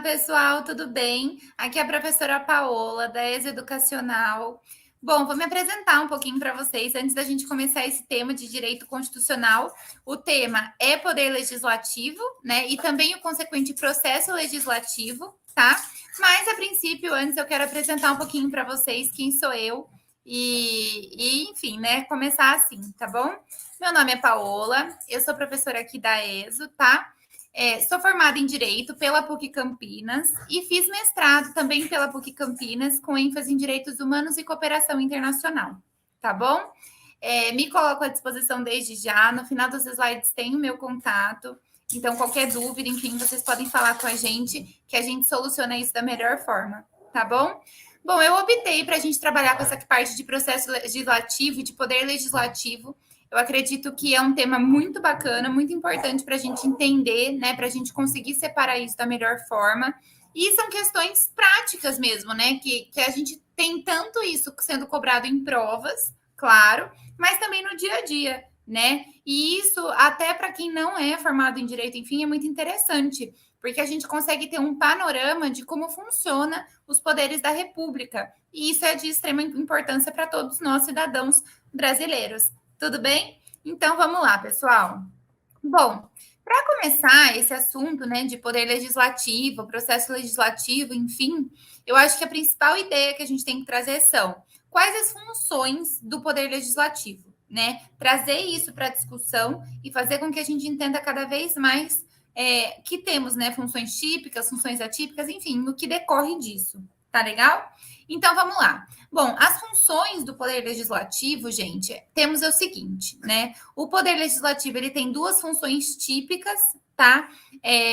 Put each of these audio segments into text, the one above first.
pessoal, tudo bem? Aqui é a professora Paola, da ESA Educacional. Bom, vou me apresentar um pouquinho para vocês antes da gente começar esse tema de direito constitucional. O tema é poder legislativo, né? E também o consequente processo legislativo, tá? Mas, a princípio, antes eu quero apresentar um pouquinho para vocês quem sou eu enfim, né? Começar assim, tá bom? Meu nome é Paola, eu sou professora aqui da ESO, tá? Sou formada em Direito pela PUC Campinas e fiz mestrado também pela PUC Campinas, com ênfase em Direitos Humanos e Cooperação Internacional, tá bom? Me coloco à disposição desde já. No final dos slides tem o meu contato. Então, qualquer dúvida, enfim, vocês podem falar com a gente, que a gente soluciona isso da melhor forma, tá bom? Bom, eu optei para a gente trabalhar com essa parte de processo legislativo e de poder legislativo. Eu acredito que é um tema muito bacana, muito importante para a gente entender, né? Para a gente conseguir separar isso da melhor forma. E são questões práticas mesmo, né? Que a gente tem tanto isso sendo cobrado em provas, claro, mas também no dia a dia, né? E isso, até para quem não é formado em direito, enfim, é muito interessante, porque a gente consegue ter um panorama de como funciona os poderes da República. E isso é de extrema importância para todos nós, cidadãos brasileiros. Tudo bem? Então vamos lá, pessoal. Bom, para começar esse assunto, né, de poder legislativo, processo legislativo, enfim, eu acho que a principal ideia que a gente tem que trazer são quais as funções do poder legislativo, né? Trazer isso para a discussão e fazer com que a gente entenda cada vez mais que temos, né, funções típicas, funções atípicas, enfim, o que decorre disso. Tá legal? Então vamos lá. Bom, as funções do poder legislativo, gente, temos o seguinte, né? O poder legislativo ele tem duas funções típicas, tá?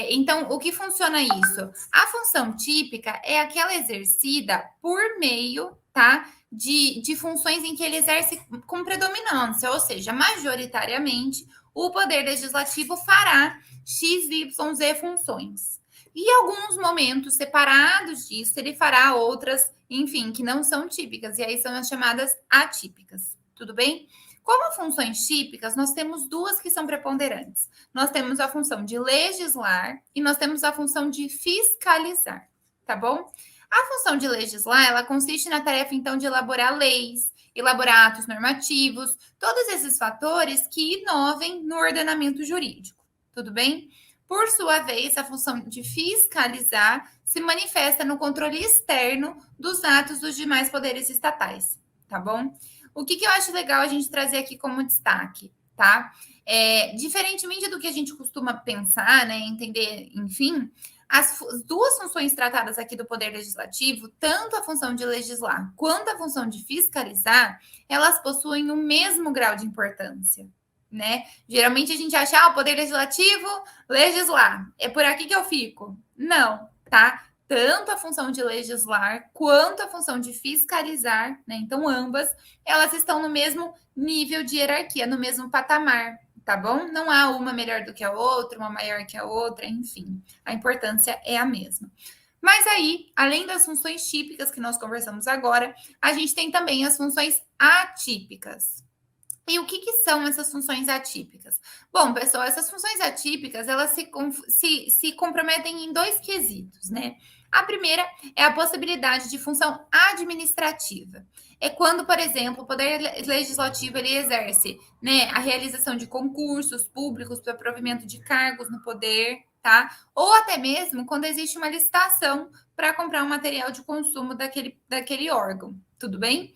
Então, o que funciona isso? A função típica é aquela exercida por meio, tá? De funções em que ele exerce com predominância, ou seja, majoritariamente, o poder legislativo fará X, Y, Z funções. E em alguns momentos separados disso, ele fará outras, enfim, que não são típicas, e aí são as chamadas atípicas. Tudo bem? Como funções típicas, nós temos duas que são preponderantes. Nós temos a função de legislar e nós temos a função de fiscalizar, tá bom? A função de legislar, ela consiste na tarefa, então, de elaborar leis, elaborar atos normativos, todos esses fatores que inovem no ordenamento jurídico, tudo bem? Por sua vez, a função de fiscalizar se manifesta no controle externo dos atos dos demais poderes estatais, tá bom? O que eu acho legal a gente trazer aqui como destaque, tá? Diferentemente do que a gente costuma pensar, né, entender, enfim, as duas funções tratadas aqui do Poder Legislativo, tanto a função de legislar quanto a função de fiscalizar, elas possuem o mesmo grau de importância, né? Geralmente a gente acha, o Poder Legislativo, legislar, é por aqui que eu fico. Não, tá? Tanto a função de legislar quanto a função de fiscalizar, né? Então, ambas, elas estão no mesmo nível de hierarquia, no mesmo patamar, tá bom? Não há uma melhor do que a outra, uma maior que a outra, enfim. A importância é a mesma. Mas aí, além das funções típicas que nós conversamos agora, a gente tem também as funções atípicas. E o que são essas funções atípicas? Bom, pessoal, essas funções atípicas, elas se comprometem em dois quesitos, né? A primeira é a possibilidade de função administrativa. É quando, por exemplo, o Poder Legislativo ele exerce, né, a realização de concursos públicos para provimento de cargos no poder, tá? Ou até mesmo quando existe uma licitação para comprar um material de consumo daquele órgão, tudo bem?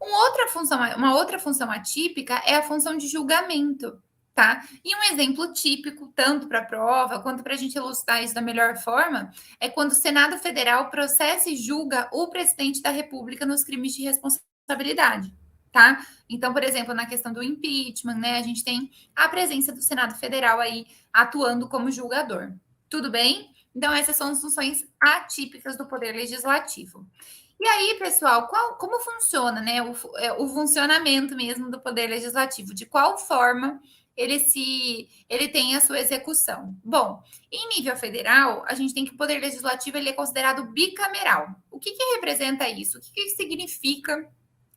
Uma outra função atípica é a função de julgamento, tá? E um exemplo típico, tanto para a prova quanto para a gente ilustrar isso da melhor forma, é quando o Senado Federal processa e julga o presidente da República nos crimes de responsabilidade, tá? Então, por exemplo, na questão do impeachment, né, a gente tem a presença do Senado Federal aí atuando como julgador. Tudo bem? Então, essas são as funções atípicas do Poder Legislativo. E aí, pessoal, como funciona, né, o funcionamento mesmo do Poder Legislativo? De qual forma ele tem a sua execução? Bom, em nível federal, a gente tem que o Poder Legislativo ele é considerado bicameral. O que representa isso? O que significa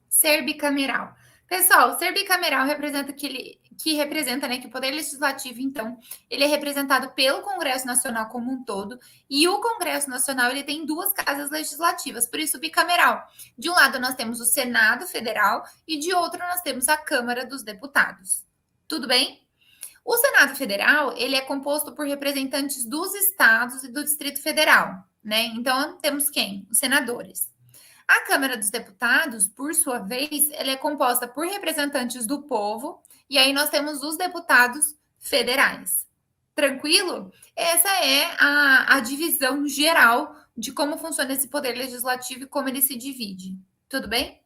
ser bicameral? Pessoal, ser bicameral representa que representa, né, que o Poder Legislativo, então, ele é representado pelo Congresso Nacional como um todo, e o Congresso Nacional, ele tem duas casas legislativas, por isso bicameral. De um lado nós temos o Senado Federal e de outro nós temos a Câmara dos Deputados. Tudo bem? O Senado Federal, ele é composto por representantes dos estados e do Distrito Federal, né? Então, temos quem? Os senadores. A Câmara dos Deputados, por sua vez, ela é composta por representantes do povo, e aí nós temos os deputados federais. Tranquilo? Essa é a divisão geral de como funciona esse poder legislativo e como ele se divide. Tudo bem?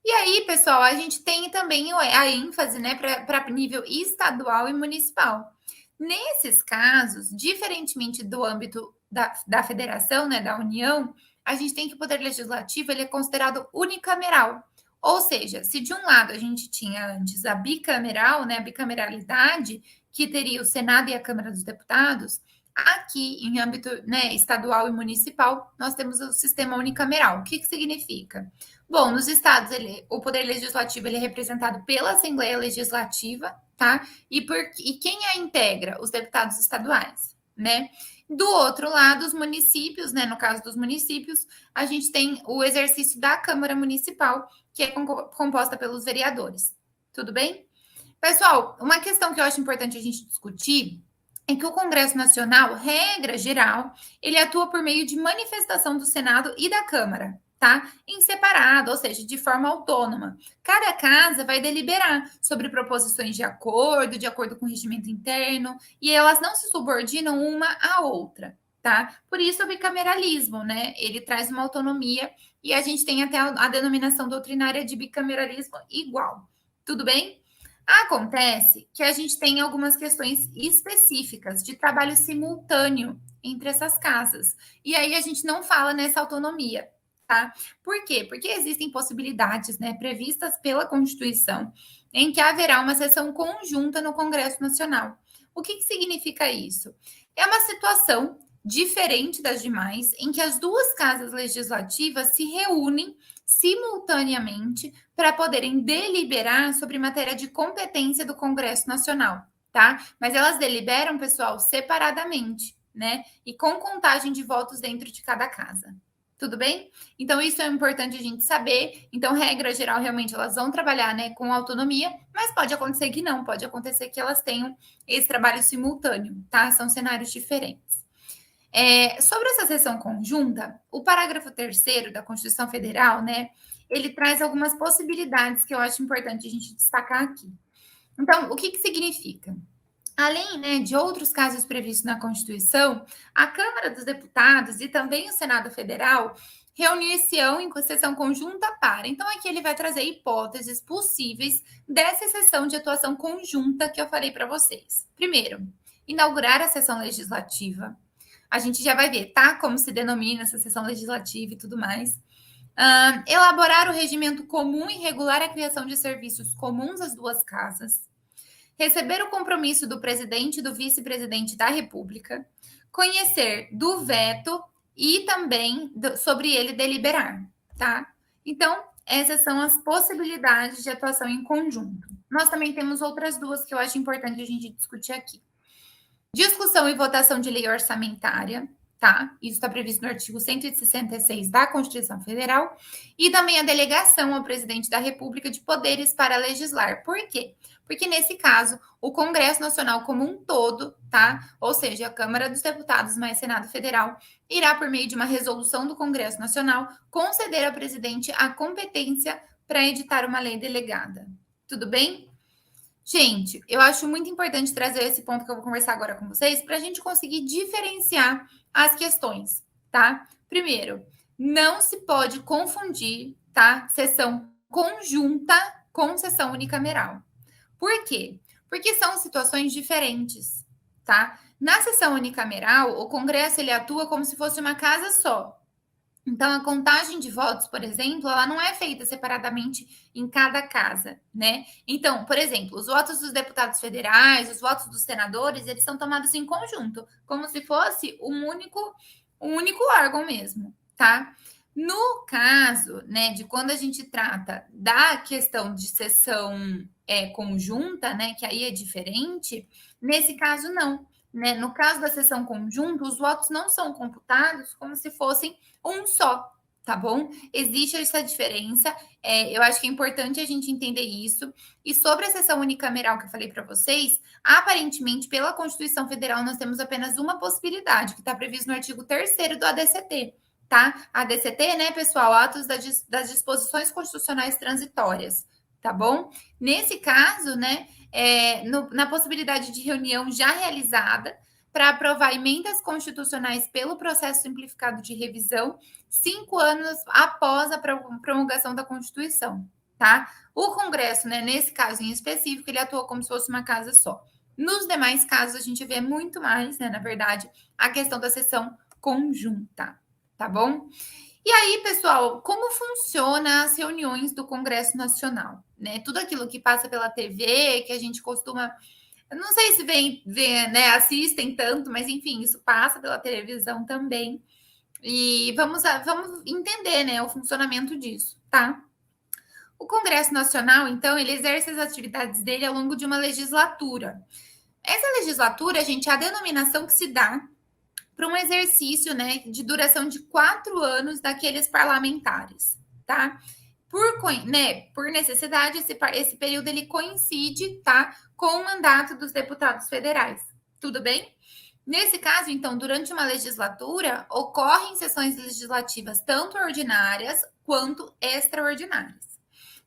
E aí, pessoal, a gente tem também a ênfase, né, para nível estadual e municipal. Nesses casos, diferentemente do âmbito da federação, né, da União, a gente tem que o poder legislativo ele é considerado unicameral. Ou seja, se de um lado a gente tinha antes a bicameral, né, a bicameralidade, que teria o Senado e a Câmara dos Deputados, aqui em âmbito, né, estadual e municipal, nós temos o sistema unicameral. O que significa? Bom, nos estados, o poder legislativo ele é representado pela Assembleia Legislativa, tá? E quem a integra? Os deputados estaduais, né? Do outro lado, os municípios, né? No caso dos municípios, a gente tem o exercício da Câmara Municipal, que é composta pelos vereadores. Tudo bem? Pessoal, uma questão que eu acho importante a gente discutir é que o Congresso Nacional, regra geral, ele atua por meio de manifestação do Senado e da Câmara, tá? Em separado, ou seja, de forma autônoma. Cada casa vai deliberar sobre proposições de acordo com o regimento interno, e elas não se subordinam uma à outra, tá? Por isso o bicameralismo, né? Ele traz uma autonomia e a gente tem até a denominação doutrinária de bicameralismo igual. Tudo bem? Acontece que a gente tem algumas questões específicas de trabalho simultâneo entre essas casas. E aí a gente não fala nessa autonomia, tá? Por quê? Porque existem possibilidades, né, previstas pela Constituição em que haverá uma sessão conjunta no Congresso Nacional. O que significa isso? É uma situação diferente das demais, em que as duas casas legislativas se reúnem simultaneamente para poderem deliberar sobre matéria de competência do Congresso Nacional, tá? Mas elas deliberam, pessoal, separadamente, né? E com contagem de votos dentro de cada casa. Tudo bem? Então, isso é importante a gente saber. Então, regra geral, realmente, elas vão trabalhar, né, com autonomia, mas pode acontecer que não, pode acontecer que elas tenham esse trabalho simultâneo, tá? São cenários diferentes. Sobre essa sessão conjunta, o parágrafo 3º da Constituição Federal, né, ele traz algumas possibilidades que eu acho importante a gente destacar aqui. Então, o que significa? Além, né, de outros casos previstos na Constituição, a Câmara dos Deputados e também o Senado Federal reunir-se-ão em sessão conjunta para. Então, aqui ele vai trazer hipóteses possíveis dessa sessão de atuação conjunta que eu falei para vocês. Primeiro, inaugurar a sessão legislativa. A gente já vai ver, tá? Como se denomina essa sessão legislativa e tudo mais. Elaborar o regimento comum e regular a criação de serviços comuns às duas casas. Receber o compromisso do presidente e do vice-presidente da República. Conhecer do veto e também sobre ele deliberar, tá? Então, essas são as possibilidades de atuação em conjunto. Nós também temos outras duas que eu acho importante a gente discutir aqui. Discussão e votação de lei orçamentária, tá? Isso está previsto no artigo 166 da Constituição Federal. E também a delegação ao presidente da República de poderes para legislar. Por quê? Porque, nesse caso, o Congresso Nacional como um todo, tá? Ou seja, a Câmara dos Deputados mais Senado Federal, irá, por meio de uma resolução do Congresso Nacional, conceder ao presidente a competência para editar uma lei delegada. Tudo bem? Gente, eu acho muito importante trazer esse ponto que eu vou conversar agora com vocês para a gente conseguir diferenciar as questões, tá? Primeiro, não se pode confundir, tá? Sessão conjunta com sessão unicameral. Por quê? Porque são situações diferentes, tá? Na sessão unicameral, o Congresso ele atua como se fosse uma casa só. Então, a contagem de votos, por exemplo, ela não é feita separadamente em cada casa, né? Então, por exemplo, os votos dos deputados federais, os votos dos senadores, eles são tomados em conjunto, como se fosse um único órgão mesmo, tá? No caso, né, de quando a gente trata da questão de sessão conjunta, né, que aí é diferente, nesse caso não. Né? No caso da sessão conjunta, os votos não são computados como se fossem um só, tá bom? Existe essa diferença, eu acho que é importante a gente entender isso. E sobre a sessão unicameral que eu falei para vocês, aparentemente, pela Constituição Federal, nós temos apenas uma possibilidade, que está previsto no artigo 3º do ADCT, tá? ADCT, né, pessoal? Atos das disposições constitucionais transitórias, tá bom? Nesse caso, né, na possibilidade de reunião já realizada para aprovar emendas constitucionais pelo processo simplificado de revisão, 5 anos após a promulgação da Constituição, tá? O Congresso, né, nesse caso em específico, ele atua como se fosse uma casa só. Nos demais casos, a gente vê muito mais, né, na verdade, a questão da sessão conjunta, tá bom? E aí, pessoal, como funciona as reuniões do Congresso Nacional? Né? Tudo aquilo que passa pela TV, que a gente costuma. Eu não sei se né, assistem tanto, mas enfim, isso passa pela televisão também. E vamos entender, né, o funcionamento disso, tá? O Congresso Nacional, então, ele exerce as atividades dele ao longo de uma legislatura. Essa legislatura, gente, é a denominação que se dá para um exercício, né, de duração de 4 anos daqueles parlamentares, tá? Por necessidade, esse período ele coincide, tá, com o mandato dos deputados federais. Tudo bem? Nesse caso, então, durante uma legislatura, ocorrem sessões legislativas tanto ordinárias quanto extraordinárias.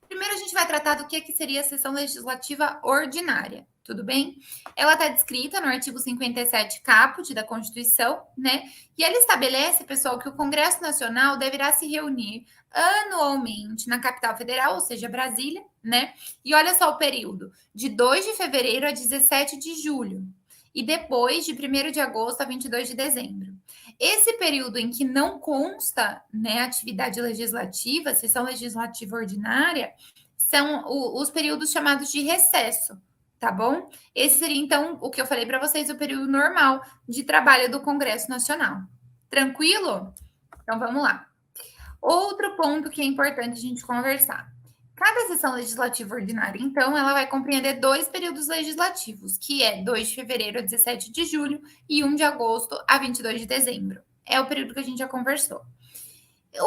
Primeiro, a gente vai tratar do que seria a sessão legislativa ordinária, tudo bem? Ela está descrita no artigo 57 caput da Constituição, né? E ela estabelece, pessoal, que o Congresso Nacional deverá se reunir anualmente na capital federal, ou seja, Brasília, né? E olha só o período, de 2 de fevereiro a 17 de julho. E depois, de 1º de agosto a 22 de dezembro. Esse período em que não consta, né, atividade legislativa, sessão legislativa ordinária, são os períodos chamados de recesso, tá bom? Esse seria, então, o que eu falei para vocês, o período normal de trabalho do Congresso Nacional. Tranquilo? Então, vamos lá. Outro ponto que é importante a gente conversar. Cada sessão legislativa ordinária, então, ela vai compreender 2 períodos legislativos, que é 2 de fevereiro a 17 de julho e 1 de agosto a 22 de dezembro. É o período que a gente já conversou.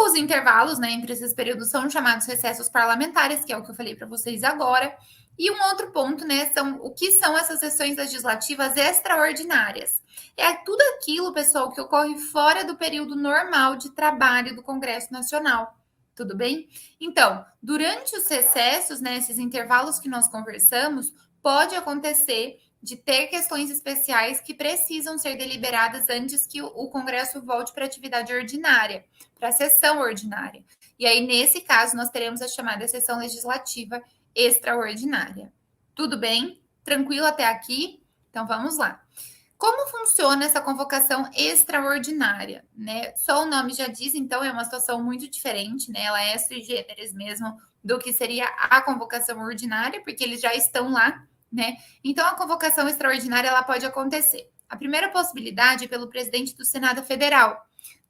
Os intervalos, né, entre esses períodos são chamados recessos parlamentares, que é o que eu falei para vocês agora. E um outro ponto, né, são o que são essas sessões legislativas extraordinárias. É tudo aquilo, pessoal, que ocorre fora do período normal de trabalho do Congresso Nacional. Tudo bem? Então, durante os recessos, né, esses intervalos que nós conversamos, pode acontecer de ter questões especiais que precisam ser deliberadas antes que o Congresso volte para a atividade ordinária, para a sessão ordinária. E aí, nesse caso, nós teremos a chamada sessão legislativa extraordinária. Tudo bem? Tranquilo até aqui? Então, vamos lá. Como funciona essa convocação extraordinária, né? Só o nome já diz, então é uma situação muito diferente, né? Ela é sui generis mesmo do que seria a convocação ordinária, porque eles já estão lá, né? Então a convocação extraordinária ela pode acontecer. A primeira possibilidade é pelo presidente do Senado Federal,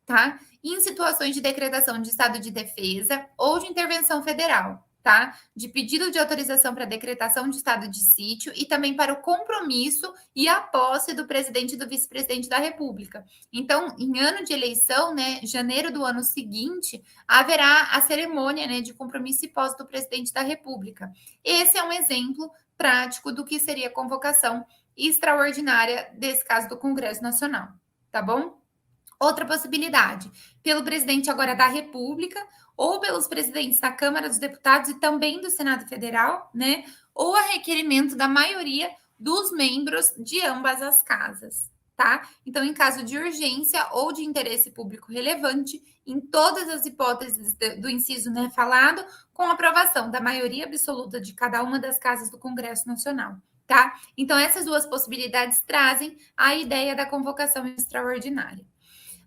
tá? Em situações de decretação de estado de defesa ou de intervenção federal, tá? De pedido de autorização para decretação de estado de sítio e também para o compromisso e a posse do presidente e do vice-presidente da República. Então, em ano de eleição, né, janeiro do ano seguinte, haverá a cerimônia, né, de compromisso e posse do presidente da República. Esse é um exemplo prático do que seria a convocação extraordinária desse caso do Congresso Nacional, tá bom? Outra possibilidade, pelo presidente agora da República, ou pelos presidentes da Câmara dos Deputados e também do Senado Federal, né? Ou a requerimento da maioria dos membros de ambas as casas, tá? Então, em caso de urgência ou de interesse público relevante, em todas as hipóteses do inciso, né, falado, com aprovação da maioria absoluta de cada uma das casas do Congresso Nacional, tá? Então, essas duas possibilidades trazem a ideia da convocação extraordinária.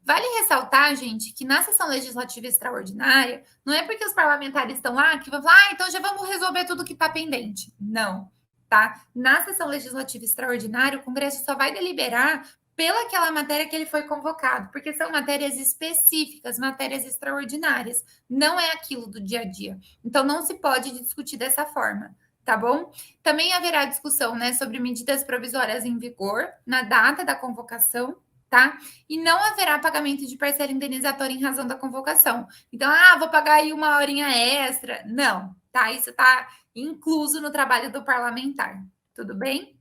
Vale ressaltar, gente, que na sessão legislativa extraordinária, não é porque os parlamentares estão lá que vão falar, então já vamos resolver tudo que está pendente. Não, tá? Na sessão legislativa extraordinária, o Congresso só vai deliberar pelaquela matéria que ele foi convocado, porque são matérias específicas, matérias extraordinárias, não é aquilo do dia a dia. Então, não se pode discutir dessa forma, tá bom? Também haverá discussão, né, sobre medidas provisórias em vigor na data da convocação, tá? E não haverá pagamento de parcela indenizatória em razão da convocação. Então, vou pagar aí uma horinha extra. Não, tá? Isso tá incluso no trabalho do parlamentar, tudo bem?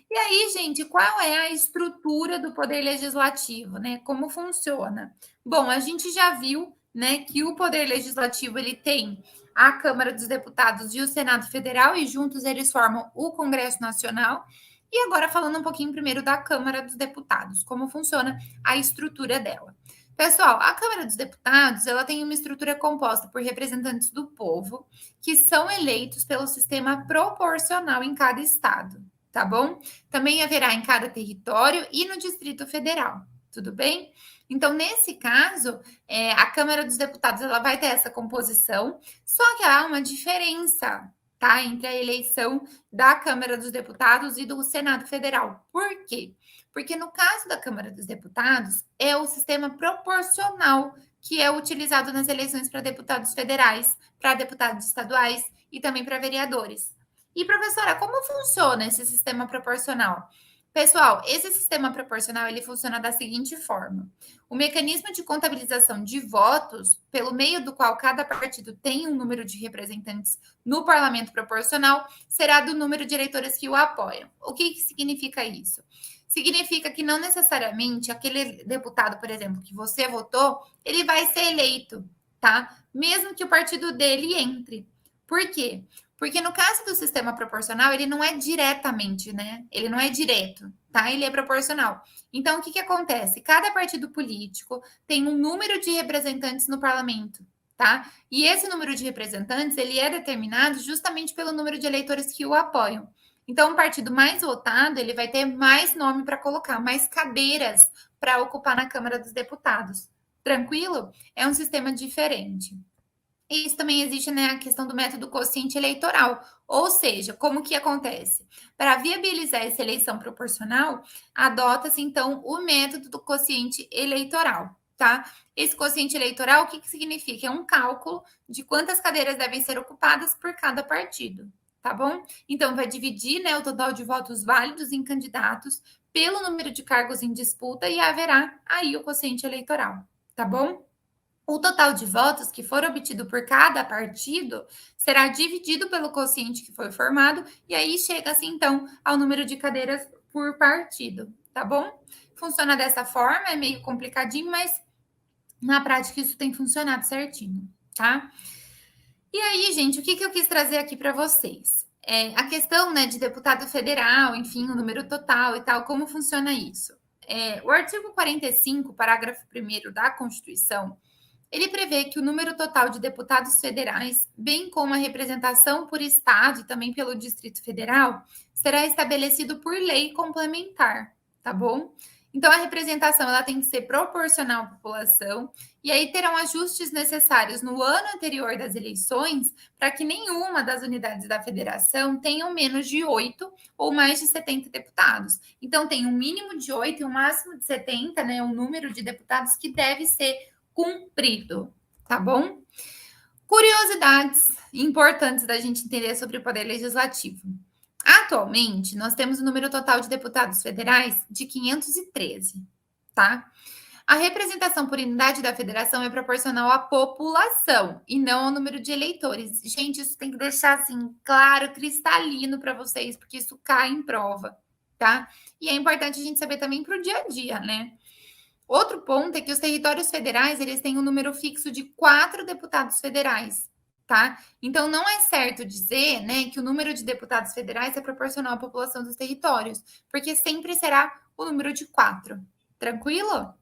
E aí, gente, qual é a estrutura do poder legislativo, né? Como funciona? Bom, a gente já viu, né, que o poder legislativo ele tem a Câmara dos Deputados e o Senado Federal e juntos eles formam o Congresso Nacional. E agora falando um pouquinho primeiro da Câmara dos Deputados, como funciona a estrutura dela. Pessoal, a Câmara dos Deputados, ela tem uma estrutura composta por representantes do povo que são eleitos pelo sistema proporcional em cada estado, tá bom? Também haverá em cada território e no Distrito Federal, tudo bem? Então, nesse caso, a Câmara dos Deputados ela vai ter essa composição, só que há uma diferença, tá? Entre a eleição da Câmara dos Deputados e do Senado Federal. Por quê? Porque no caso da Câmara dos Deputados, é o sistema proporcional que é utilizado nas eleições para deputados federais, para deputados estaduais e também para vereadores. E, professora, como funciona esse sistema proporcional? Pessoal, esse sistema proporcional ele funciona da seguinte forma: o mecanismo de contabilização de votos, pelo meio do qual cada partido tem um número de representantes no parlamento proporcional, será do número de eleitores que o apoiam. O que significa isso? Significa que não necessariamente aquele deputado, por exemplo, que você votou, ele vai ser eleito, tá? Mesmo que o partido dele entre. Por quê? Porque no caso do sistema proporcional, ele não é diretamente, né? Ele não é direto, tá? Ele é proporcional. Então, o que acontece? Cada partido político tem um número de representantes no parlamento, tá? E esse número de representantes, ele é determinado justamente pelo número de eleitores que o apoiam. Então, o partido mais votado, ele vai ter mais nome para colocar, mais cadeiras para ocupar na Câmara dos Deputados. Tranquilo? É um sistema diferente. E isso também existe, né, a questão do método quociente eleitoral. Ou seja, como que acontece? Para viabilizar essa eleição proporcional, adota-se, então, o método do quociente eleitoral, tá? Esse quociente eleitoral, o que significa? É um cálculo de quantas cadeiras devem ser ocupadas por cada partido, tá bom? Então, vai dividir, né, o total de votos válidos em candidatos pelo número de cargos em disputa e haverá aí o quociente eleitoral, tá bom? O total de votos que for obtido por cada partido será dividido pelo quociente que foi formado, e aí chega-se, então, ao número de cadeiras por partido, tá bom? Funciona dessa forma, é meio complicadinho, mas na prática isso tem funcionado certinho, tá? E aí, gente, o que eu quis trazer aqui para vocês? A questão, né, de deputado federal, enfim, o número total e tal, como funciona isso? O artigo 45, parágrafo 1º da Constituição, ele prevê que o número total de deputados federais, bem como a representação por estado e também pelo Distrito Federal, será estabelecido por lei complementar, tá bom? Então a representação ela tem que ser proporcional à população e aí terão ajustes necessários no ano anterior das eleições para que nenhuma das unidades da federação tenham menos de 8 ou mais de 70 deputados. Então tem um mínimo de 8 e um máximo de 70, né, o número de deputados que deve ser cumprido, tá bom? Curiosidades importantes da gente entender sobre o poder legislativo. Atualmente, nós temos o número total de deputados federais de 513, tá? A representação por unidade da federação é proporcional à população e não ao número de eleitores. Gente, isso tem que deixar assim claro, cristalino para vocês, porque isso cai em prova, tá? E é importante a gente saber também para o dia a dia, né? Outro ponto é que os territórios federais, eles têm um número fixo de 4 deputados federais, tá? Então, não é certo dizer, né, que o número de deputados federais é proporcional à população dos territórios, porque sempre será o número de 4. Tranquilo?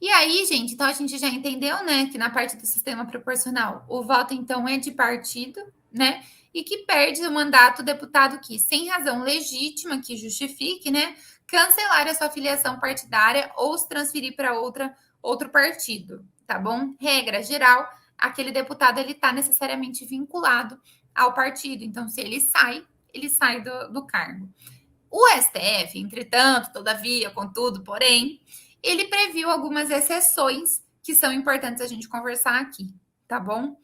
E aí, gente, então a gente já entendeu, né, que na parte do sistema proporcional, o voto, então, é de partido, né, e que perde o mandato o deputado que, sem razão legítima que justifique, né, cancelar a sua filiação partidária ou se transferir para outro partido, tá bom? Regra geral, aquele deputado, ele está necessariamente vinculado ao partido. Então, se ele sai do cargo. O STF, entretanto, todavia, contudo, porém, ele previu algumas exceções que são importantes a gente conversar aqui, tá bom?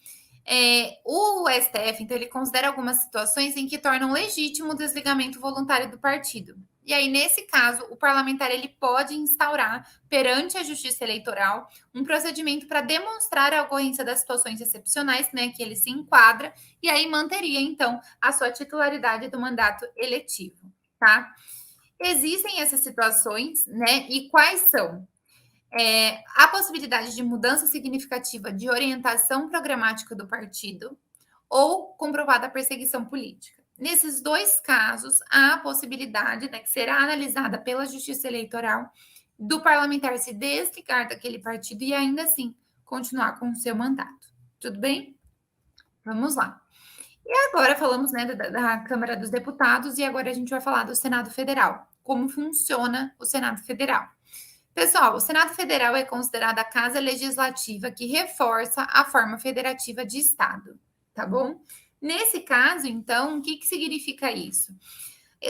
O STF, então, ele considera algumas situações em que tornam legítimo o desligamento voluntário do partido. E aí, nesse caso, o parlamentar ele pode instaurar, perante a Justiça Eleitoral, um procedimento para demonstrar a ocorrência das situações excepcionais, né, que ele se enquadra, e aí manteria, então, a sua titularidade do mandato eletivo, tá? Existem essas situações, né, e quais são? A possibilidade de mudança significativa de orientação programática do partido ou comprovada perseguição política. Nesses dois casos, há a possibilidade, né, que será analisada pela Justiça Eleitoral, do parlamentar se desligar daquele partido e ainda assim continuar com o seu mandato. Tudo bem? Vamos lá. E agora falamos, né, da Câmara dos Deputados e agora a gente vai falar do Senado Federal. Como funciona o Senado Federal? Pessoal, o Senado Federal é considerado a casa legislativa que reforça a forma federativa de Estado, tá bom? Nesse caso, então, o que significa isso?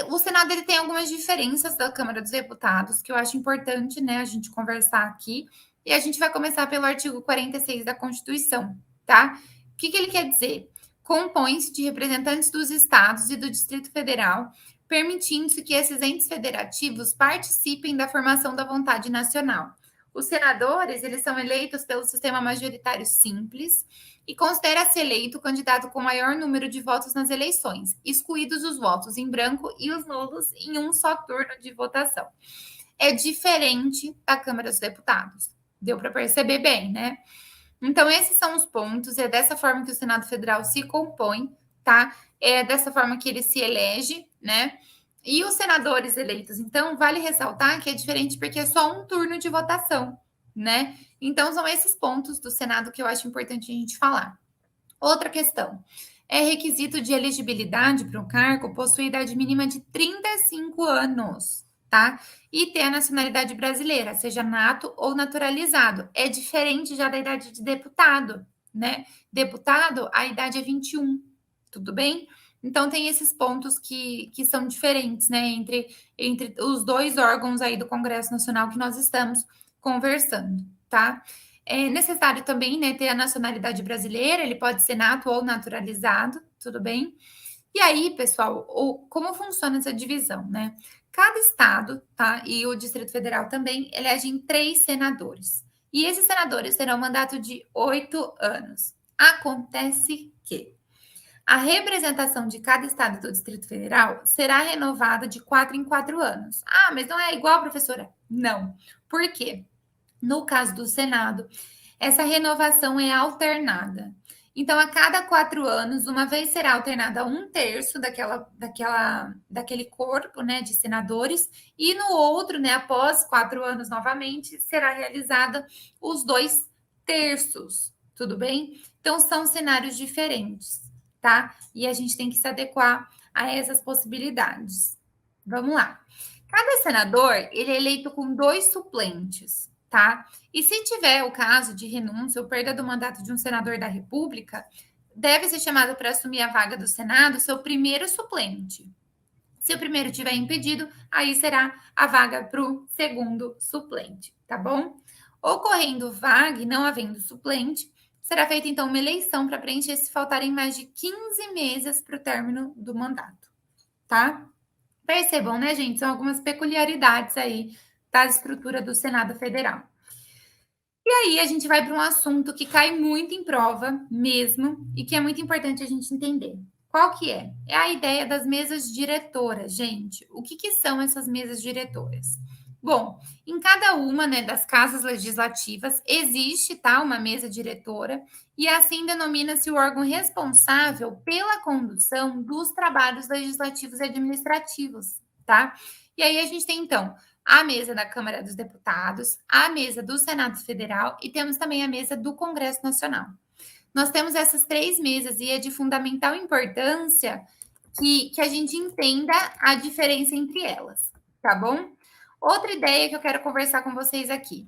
O Senado ele tem algumas diferenças da Câmara dos Deputados, que eu acho importante, né, a gente conversar aqui, e a gente vai começar pelo artigo 46 da Constituição, tá? O que ele quer dizer? Compõe-se de representantes dos estados e do Distrito Federal, permitindo-se que esses entes federativos participem da formação da vontade nacional. Os senadores, eles são eleitos pelo sistema majoritário simples e considera-se eleito o candidato com maior número de votos nas eleições, excluídos os votos em branco e os nulos em um só turno de votação. É diferente da Câmara dos Deputados. Deu para perceber bem, né? Então, esses são os pontos, é dessa forma que o Senado Federal se compõe, tá? É dessa forma que ele se elege, né? E os senadores eleitos, então, vale ressaltar que é diferente porque é só um turno de votação, né? Então, são esses pontos do Senado que eu acho importante a gente falar. Outra questão. É requisito de elegibilidade para o cargo possuir idade mínima de 35 anos, tá? E ter a nacionalidade brasileira, seja nato ou naturalizado. É diferente já da idade de deputado, né? Deputado, a idade é 21, tudo bem? Então, tem esses pontos que são diferentes, né? Entre os dois órgãos aí do Congresso Nacional que nós estamos conversando, tá? É necessário também, né, ter a nacionalidade brasileira, ele pode ser nato ou naturalizado, tudo bem? E aí, pessoal, como funciona essa divisão, né? Cada estado, tá? E o Distrito Federal também elegem 3 senadores. E esses senadores terão um mandato de 8 anos. Acontece que a representação de cada estado do Distrito Federal será renovada de 4 em 4 anos. Ah, mas não é igual, professora? Não. Por quê? No caso do Senado, essa renovação é alternada. Então, a cada 4 anos, uma vez será alternada 1/3 daquele corpo, né, de senadores, e no outro, né, após 4 anos novamente, será realizada os 2/3, tudo bem? Então, são cenários diferentes, tá? E a gente tem que se adequar a essas possibilidades. Vamos lá. Cada senador, ele é eleito com 2 suplentes, tá? E se tiver o caso de renúncia ou perda do mandato de um senador da República, deve ser chamado para assumir a vaga do Senado seu primeiro suplente. Se o primeiro tiver impedido, aí será a vaga para o segundo suplente, tá bom? Ocorrendo vaga e não havendo suplente, será feita então uma eleição para preencher se faltarem mais de 15 meses para o término do mandato, tá? Percebam, né, gente? São algumas peculiaridades aí da estrutura do Senado Federal. E aí a gente vai para um assunto que cai muito em prova mesmo e que é muito importante a gente entender. Qual que é? É a ideia das mesas diretoras, gente. O que são essas mesas diretoras? Bom, em cada uma, né, das casas legislativas existe, tá, uma mesa diretora e assim denomina-se o órgão responsável pela condução dos trabalhos legislativos e administrativos, tá? E aí a gente tem então a mesa da Câmara dos Deputados, a mesa do Senado Federal e temos também a mesa do Congresso Nacional. Nós temos essas 3 mesas e é de fundamental importância que a gente entenda a diferença entre elas, tá bom? Outra ideia que eu quero conversar com vocês aqui.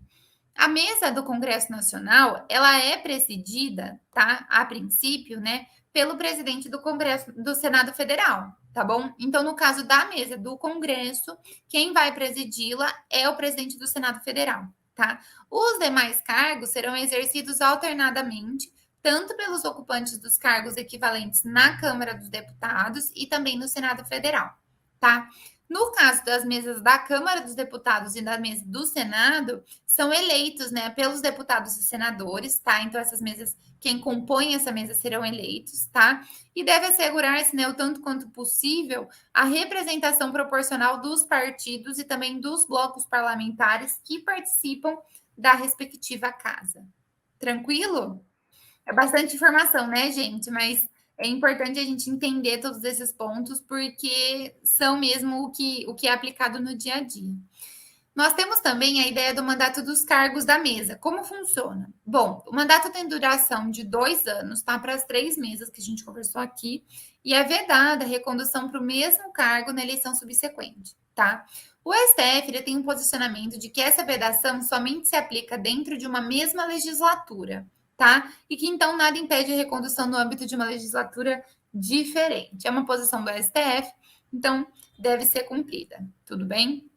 A mesa do Congresso Nacional, ela é presidida, tá? A princípio, né, pelo presidente do Congresso, do Senado Federal, tá bom? Então, no caso da mesa do Congresso, quem vai presidi-la é o presidente do Senado Federal, tá? Os demais cargos serão exercidos alternadamente, tanto pelos ocupantes dos cargos equivalentes na Câmara dos Deputados e também no Senado Federal, tá? No caso das mesas da Câmara dos Deputados e da mesa do Senado, são eleitos, né, pelos deputados e senadores, tá? Então, essas mesas, quem compõe essa mesa serão eleitos, tá? E deve assegurar-se, né, o tanto quanto possível, a representação proporcional dos partidos e também dos blocos parlamentares que participam da respectiva casa. Tranquilo? É bastante informação, né, gente? Mas é importante a gente entender todos esses pontos, porque são mesmo o que é aplicado no dia a dia. Nós temos também a ideia do mandato dos cargos da mesa. Como funciona? Bom, o mandato tem duração de 2 anos, tá? Para as 3 mesas que a gente conversou aqui, e é vedada a recondução para o mesmo cargo na eleição subsequente, tá? O STF ele tem um posicionamento de que essa vedação somente se aplica dentro de uma mesma legislatura, tá? E que então nada impede a recondução no âmbito de uma legislatura diferente. É uma posição do STF, então deve ser cumprida. Tudo bem?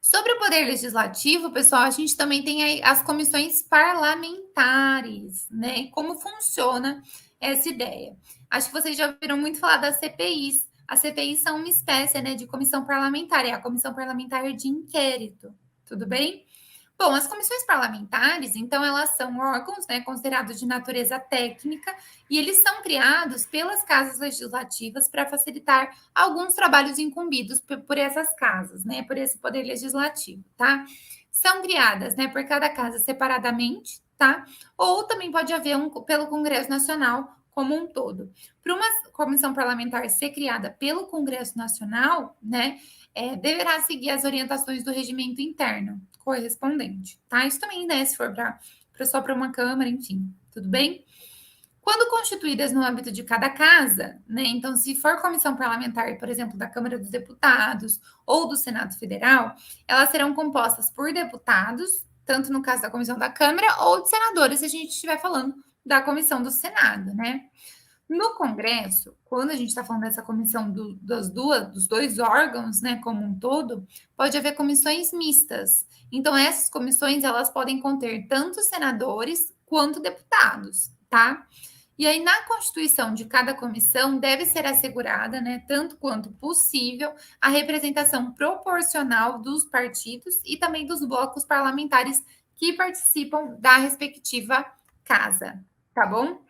Sobre o poder legislativo, pessoal, a gente também tem aí as comissões parlamentares, né? Como funciona essa ideia? Acho que vocês já ouviram muito falar das CPIs. As CPIs são uma espécie, né, de comissão parlamentar, é a comissão parlamentar de inquérito. Tudo bem? Bom, as comissões parlamentares, então, elas são órgãos, né, considerados de natureza técnica, e eles são criados pelas casas legislativas para facilitar alguns trabalhos incumbidos por essas casas, né, por esse poder legislativo, tá? São criadas, né, por cada casa separadamente, tá? Ou também pode haver pelo Congresso Nacional como um todo. Para uma comissão parlamentar ser criada pelo Congresso Nacional, né, deverá seguir as orientações do regimento interno correspondente, tá? Isso também, né, se for só para uma Câmara, enfim, tudo bem? Quando constituídas no âmbito de cada casa, né? Então, se for comissão parlamentar, por exemplo, da Câmara dos Deputados ou do Senado Federal, elas serão compostas por deputados, tanto no caso da comissão da Câmara, ou de senadores, se a gente estiver falando da comissão do Senado, né? No Congresso, quando a gente está falando dessa comissão dos dois órgãos, né, como um todo, pode haver comissões mistas. Então, essas comissões, elas podem conter tanto senadores quanto deputados, tá? E aí, na constituição de cada comissão, deve ser assegurada, né, tanto quanto possível, a representação proporcional dos partidos e também dos blocos parlamentares que participam da respectiva casa, tá bom?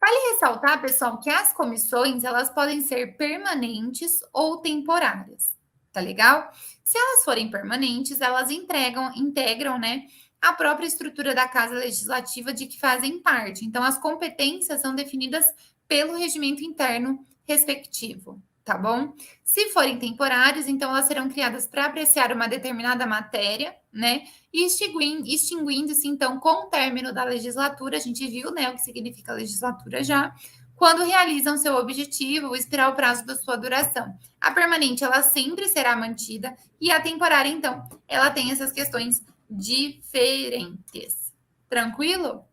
Vale ressaltar, pessoal, que as comissões elas podem ser permanentes ou temporárias, tá legal? Se elas forem permanentes, elas integram, né, a própria estrutura da Casa Legislativa de que fazem parte. Então, as competências são definidas pelo regimento interno respectivo, tá bom? Se forem temporários, então elas serão criadas para apreciar uma determinada matéria, né? E extinguindo-se, então, com o término da legislatura, a gente viu, né, o que significa legislatura já, quando realizam seu objetivo ou expirar o prazo da sua duração. A permanente, ela sempre será mantida, e a temporária, então, ela tem essas questões diferentes. Tranquilo?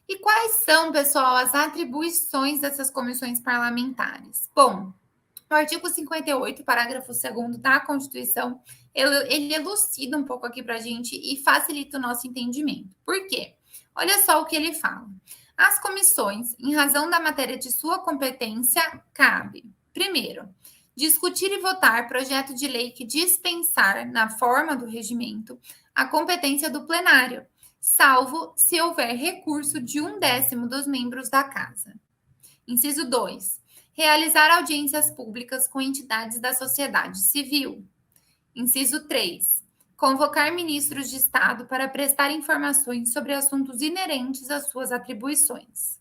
E quais são, pessoal, as atribuições dessas comissões parlamentares? Bom, o artigo 58, parágrafo 2º da Constituição, ele elucida um pouco aqui para a gente e facilita o nosso entendimento. Por quê? Olha só o que ele fala. As comissões, em razão da matéria de sua competência, cabe, primeiro, discutir e votar projeto de lei que dispensar, na forma do regimento, a competência do plenário, salvo se houver recurso de 1/10 dos membros da Casa. Inciso 2. Realizar audiências públicas com entidades da sociedade civil. Inciso 3. Convocar ministros de Estado para prestar informações sobre assuntos inerentes às suas atribuições.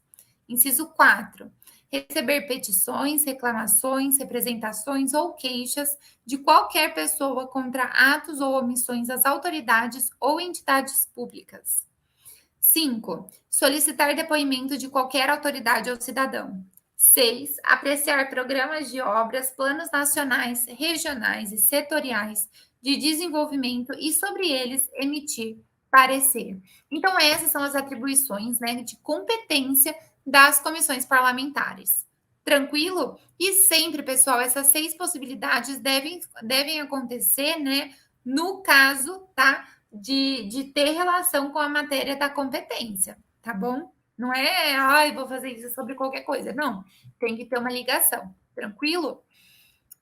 Inciso 4. Receber petições, reclamações, representações ou queixas de qualquer pessoa contra atos ou omissões das autoridades ou entidades públicas. 5. Solicitar depoimento de qualquer autoridade ou cidadão. 6. Apreciar programas de obras, planos nacionais, regionais e setoriais de desenvolvimento e, sobre eles, emitir parecer. Então, essas são as atribuições, né, de competência das comissões parlamentares. Tranquilo? E sempre, pessoal, essas 6 possibilidades devem acontecer, né, no caso, tá, de ter relação com a matéria da competência, tá bom? Não é, ai, vou fazer isso sobre qualquer coisa. Não, tem que ter uma ligação. Tranquilo?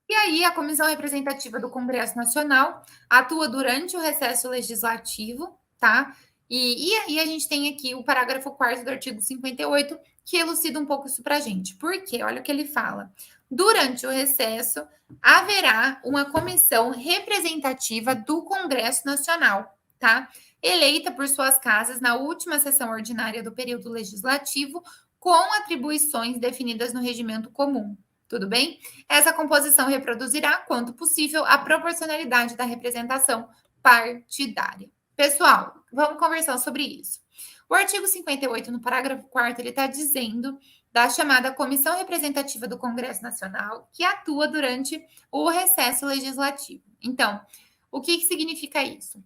E aí, a Comissão Representativa do Congresso Nacional atua durante o recesso legislativo, tá? E aí a gente tem aqui o parágrafo 4º do artigo 58, que elucida um pouco isso para a gente. Por quê? Olha o que ele fala. Durante o recesso, haverá uma comissão representativa do Congresso Nacional, tá? Eleita por suas casas na última sessão ordinária do período legislativo, com atribuições definidas no regimento comum. Tudo bem? Essa composição reproduzirá, quanto possível, a proporcionalidade da representação partidária. Pessoal, vamos conversar sobre isso. O artigo 58, no parágrafo 4º, ele está dizendo da chamada Comissão Representativa do Congresso Nacional, que atua durante o recesso legislativo. Então, o que significa isso?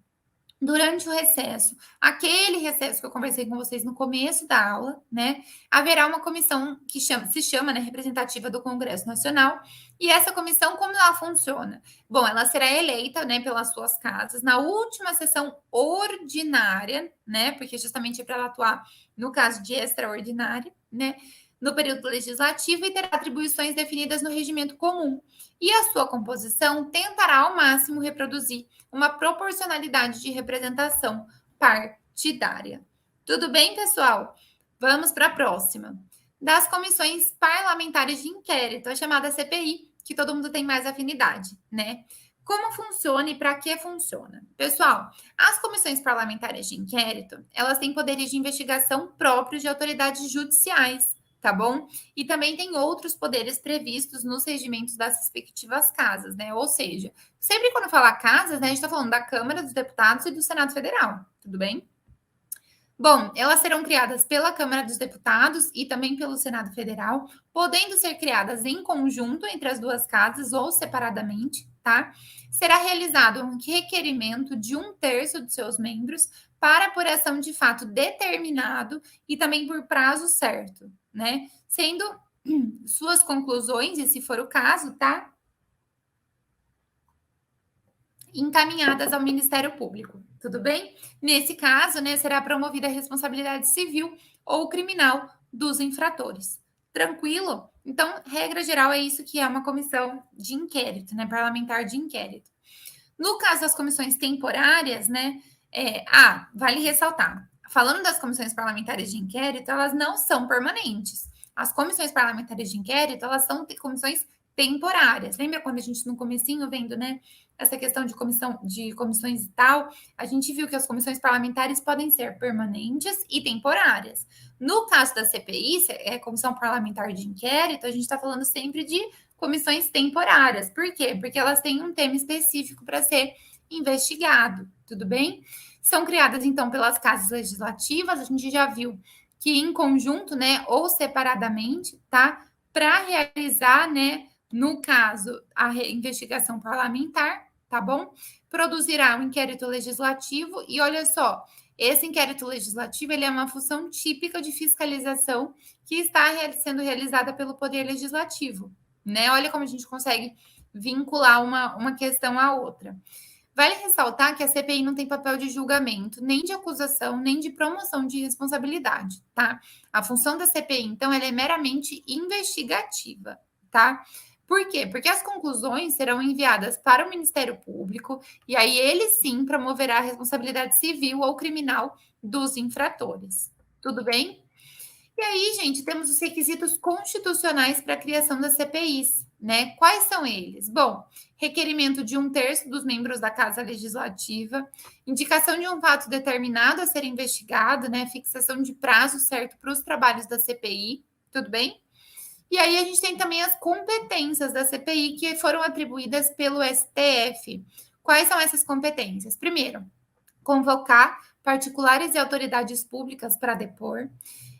Durante o recesso, aquele recesso que eu conversei com vocês no começo da aula, né? Haverá uma comissão que se chama, né, representativa do Congresso Nacional. E essa comissão, como ela funciona? Bom, ela será eleita, né, pelas suas casas na última sessão ordinária, né? Porque justamente é para ela atuar no caso de extraordinária, né? No período legislativo e terá atribuições definidas no regimento comum. E a sua composição tentará ao máximo reproduzir uma proporcionalidade de representação partidária. Tudo bem, pessoal? Vamos para a próxima. Das comissões parlamentares de inquérito, a chamada CPI, que todo mundo tem mais afinidade, né? Como funciona e para que funciona? Pessoal, as comissões parlamentares de inquérito, elas têm poderes de investigação próprios de autoridades judiciais, tá bom? E também tem outros poderes previstos nos regimentos das respectivas casas, né? Ou seja, sempre quando falar casas, né, a gente está falando da Câmara dos Deputados e do Senado Federal, tudo bem? Bom, elas serão criadas pela Câmara dos Deputados e também pelo Senado Federal, podendo ser criadas em conjunto entre as duas casas ou separadamente, tá? Será realizado um requerimento de 1/3 de seus membros para apuração de fato determinado e também por prazo certo, né? Sendo suas conclusões, e se for o caso, tá? Encaminhadas ao Ministério Público, tudo bem? Nesse caso, né, será promovida a responsabilidade civil ou criminal dos infratores. Tranquilo? Então, regra geral é isso que é uma comissão de inquérito, né, parlamentar de inquérito. No caso das comissões temporárias, né, vale ressaltar, falando das comissões parlamentares de inquérito, elas não são permanentes. As comissões parlamentares de inquérito, elas são comissões temporárias. Lembra quando a gente no comecinho vendo, né, essa questão de comissões e tal, a gente viu que as comissões parlamentares podem ser permanentes e temporárias. No caso da CPI, Comissão Parlamentar de Inquérito, a gente está falando sempre de comissões temporárias. Por quê? Porque elas têm um tema específico para ser investigado, tudo bem? São criadas, então, pelas casas legislativas, a gente já viu que em conjunto, né, ou separadamente, tá? Para realizar, né, no caso, a investigação parlamentar, tá bom? Produzirá um inquérito legislativo e olha só, esse inquérito legislativo ele é uma função típica de fiscalização que está sendo realizada pelo Poder Legislativo, né? Olha como a gente consegue vincular uma questão à outra. Vale ressaltar que a CPI não tem papel de julgamento, nem de acusação, nem de promoção de responsabilidade, tá? A função da CPI, então, ela é meramente investigativa, tá? Por quê? Porque as conclusões serão enviadas para o Ministério Público e aí ele sim promoverá a responsabilidade civil ou criminal dos infratores. Tudo bem? E aí, gente, temos os requisitos constitucionais para a criação das CPIs, né? Quais são eles? Bom, requerimento de 1/3 dos membros da Casa Legislativa, indicação de um fato determinado a ser investigado, né? Fixação de prazo certo para os trabalhos da CPI, tudo bem? E aí a gente tem também as competências da CPI que foram atribuídas pelo STF. Quais são essas competências? Primeiro, convocar particulares e autoridades públicas para depor,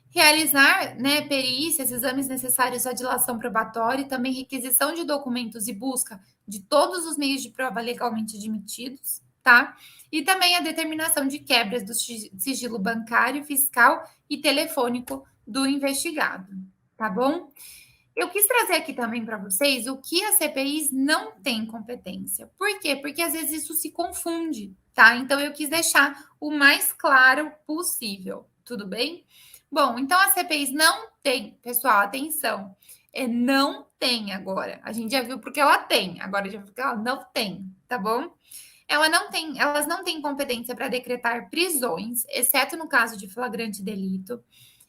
realizar, né, perícias, exames necessários à dilação probatória e também requisição de documentos e busca de todos os meios de prova legalmente admitidos, tá? E também a determinação de quebras do sigilo bancário, fiscal e telefônico do investigado, tá bom? Eu quis trazer aqui também para vocês o que as CPIs não têm competência. Por quê? Porque às vezes isso se confunde, tá? Então eu quis deixar o mais claro possível, tudo bem? Bom, então as CPIs não têm, pessoal, atenção, não tem agora. A gente já viu porque ela tem, agora já viu porque ela não tem, tá bom? Elas não têm competência para decretar prisões, exceto no caso de flagrante delito.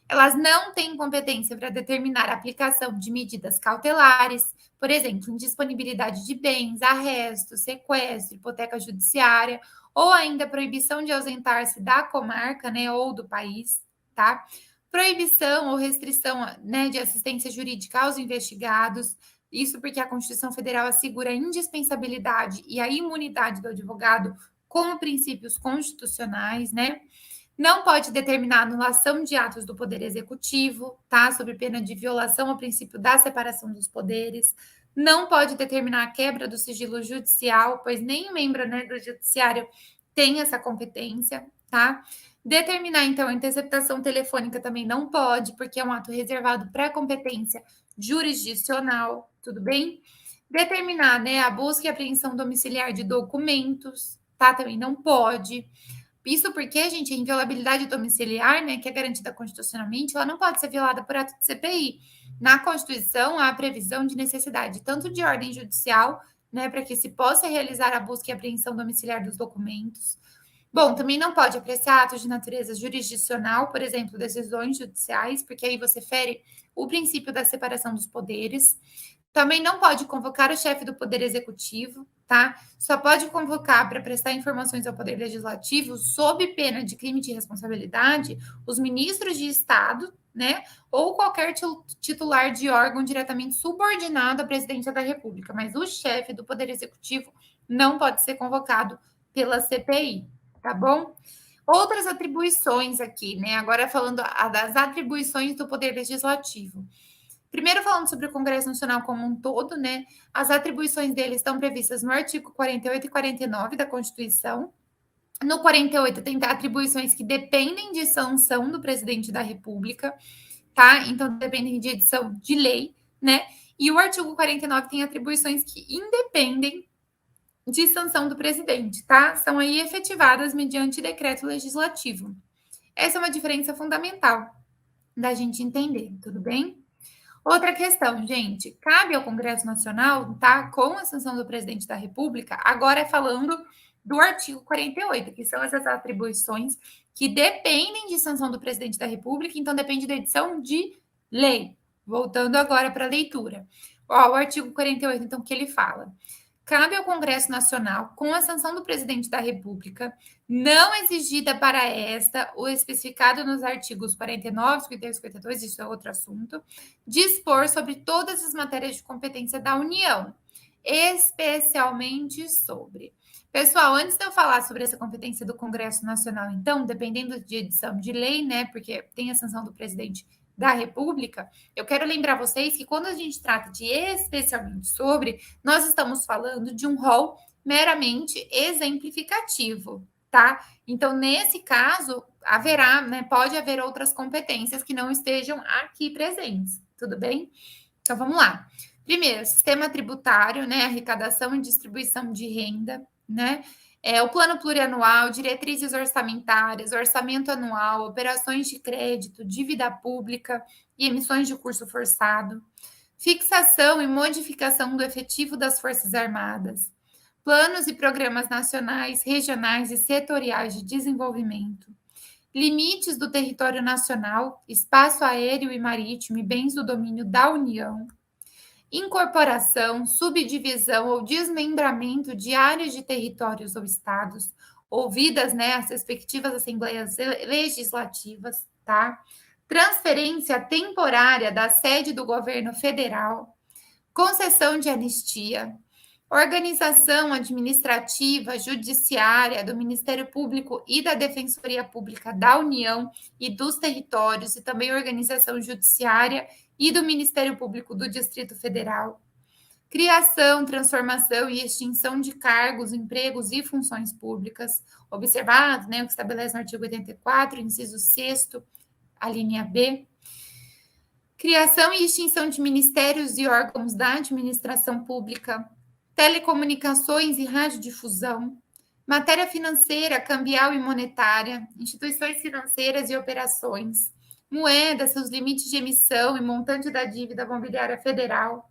Elas não têm competência para determinar a aplicação de medidas cautelares, por exemplo, indisponibilidade de bens, arresto, sequestro, hipoteca judiciária, ou ainda proibição de ausentar-se da comarca, né, ou do país, tá? Proibição ou restrição, né, de assistência jurídica aos investigados, isso porque a Constituição Federal assegura a indispensabilidade e a imunidade do advogado como princípios constitucionais, né? Não pode determinar anulação de atos do Poder Executivo, tá? Sob pena de violação ao princípio da separação dos poderes. Não pode determinar a quebra do sigilo judicial, pois nem membro, né, do judiciário tem essa competência, tá? Determinar, então, a interceptação telefônica também não pode, porque é um ato reservado para a competência jurisdicional, tudo bem? Determinar, né, a busca e apreensão domiciliar de documentos, tá? Também não pode. Isso porque, gente, a inviolabilidade domiciliar, né, que é garantida constitucionalmente, ela não pode ser violada por ato de CPI. Na Constituição, há a previsão de necessidade tanto de ordem judicial, né, para que se possa realizar a busca e apreensão domiciliar dos documentos. Bom, também não pode apreciar atos de natureza jurisdicional, por exemplo, decisões judiciais, porque aí você fere o princípio da separação dos poderes. Também não pode convocar o chefe do Poder Executivo, tá? Só pode convocar para prestar informações ao Poder Legislativo, sob pena de crime de responsabilidade, os ministros de Estado, né? Ou qualquer titular de órgão diretamente subordinado à presidência da República. Mas o chefe do Poder Executivo não pode ser convocado pela CPI, tá bom? Outras atribuições aqui, né? Agora falando das atribuições do Poder Legislativo. Primeiro, falando sobre o Congresso Nacional como um todo, né? As atribuições dele estão previstas no artigo 48 e 49 da Constituição. No 48 tem atribuições que dependem de sanção do presidente da República, tá? Então dependem de edição de lei, né? E o artigo 49 tem atribuições que independem de sanção do presidente, tá? São aí efetivadas mediante decreto legislativo. Essa é uma diferença fundamental da gente entender, tudo bem? Outra questão, gente, cabe ao Congresso Nacional, tá, com a sanção do presidente da República, agora falando do artigo 48, que são essas atribuições que dependem de sanção do presidente da República, então depende da edição de lei. Voltando agora para a leitura. Ó, o artigo 48, então, que ele fala: cabe ao Congresso Nacional, com a sanção do presidente da República, não exigida para esta, o especificado nos artigos 49, 51 e 52, isso é outro assunto, dispor sobre todas as matérias de competência da União, especialmente sobre. Pessoal, antes de eu falar sobre essa competência do Congresso Nacional, então, dependendo de edição de lei, né, porque tem a sanção do presidente da República, eu quero lembrar vocês que quando a gente trata de especialmente sobre, nós estamos falando de um rol meramente exemplificativo, tá? Então, nesse caso, haverá, né, pode haver outras competências que não estejam aqui presentes, tudo bem? Então, vamos lá. Primeiro, sistema tributário, né, arrecadação e distribuição de renda, né? O plano plurianual, diretrizes orçamentárias, orçamento anual, operações de crédito, dívida pública e emissões de curso forçado, fixação e modificação do efetivo das Forças Armadas, planos e programas nacionais, regionais e setoriais de desenvolvimento, limites do território nacional, espaço aéreo e marítimo e bens do domínio da União, incorporação, subdivisão ou desmembramento de áreas de territórios ou estados, ouvidas, né, as respectivas assembleias legislativas, tá? Transferência temporária da sede do governo federal, concessão de anistia, organização administrativa, judiciária do Ministério Público e da Defensoria Pública da União e dos territórios, e também organização judiciária e do Ministério Público do Distrito Federal, Criação, transformação e extinção de cargos, empregos e funções públicas, observado, né, o que estabelece no artigo 84, inciso 6º, a linha B. Criação e extinção de ministérios e órgãos da administração pública, telecomunicações e radiodifusão, matéria financeira, cambial e monetária, instituições financeiras e operações, moeda, seus limites de emissão e montante da dívida mobiliária federal,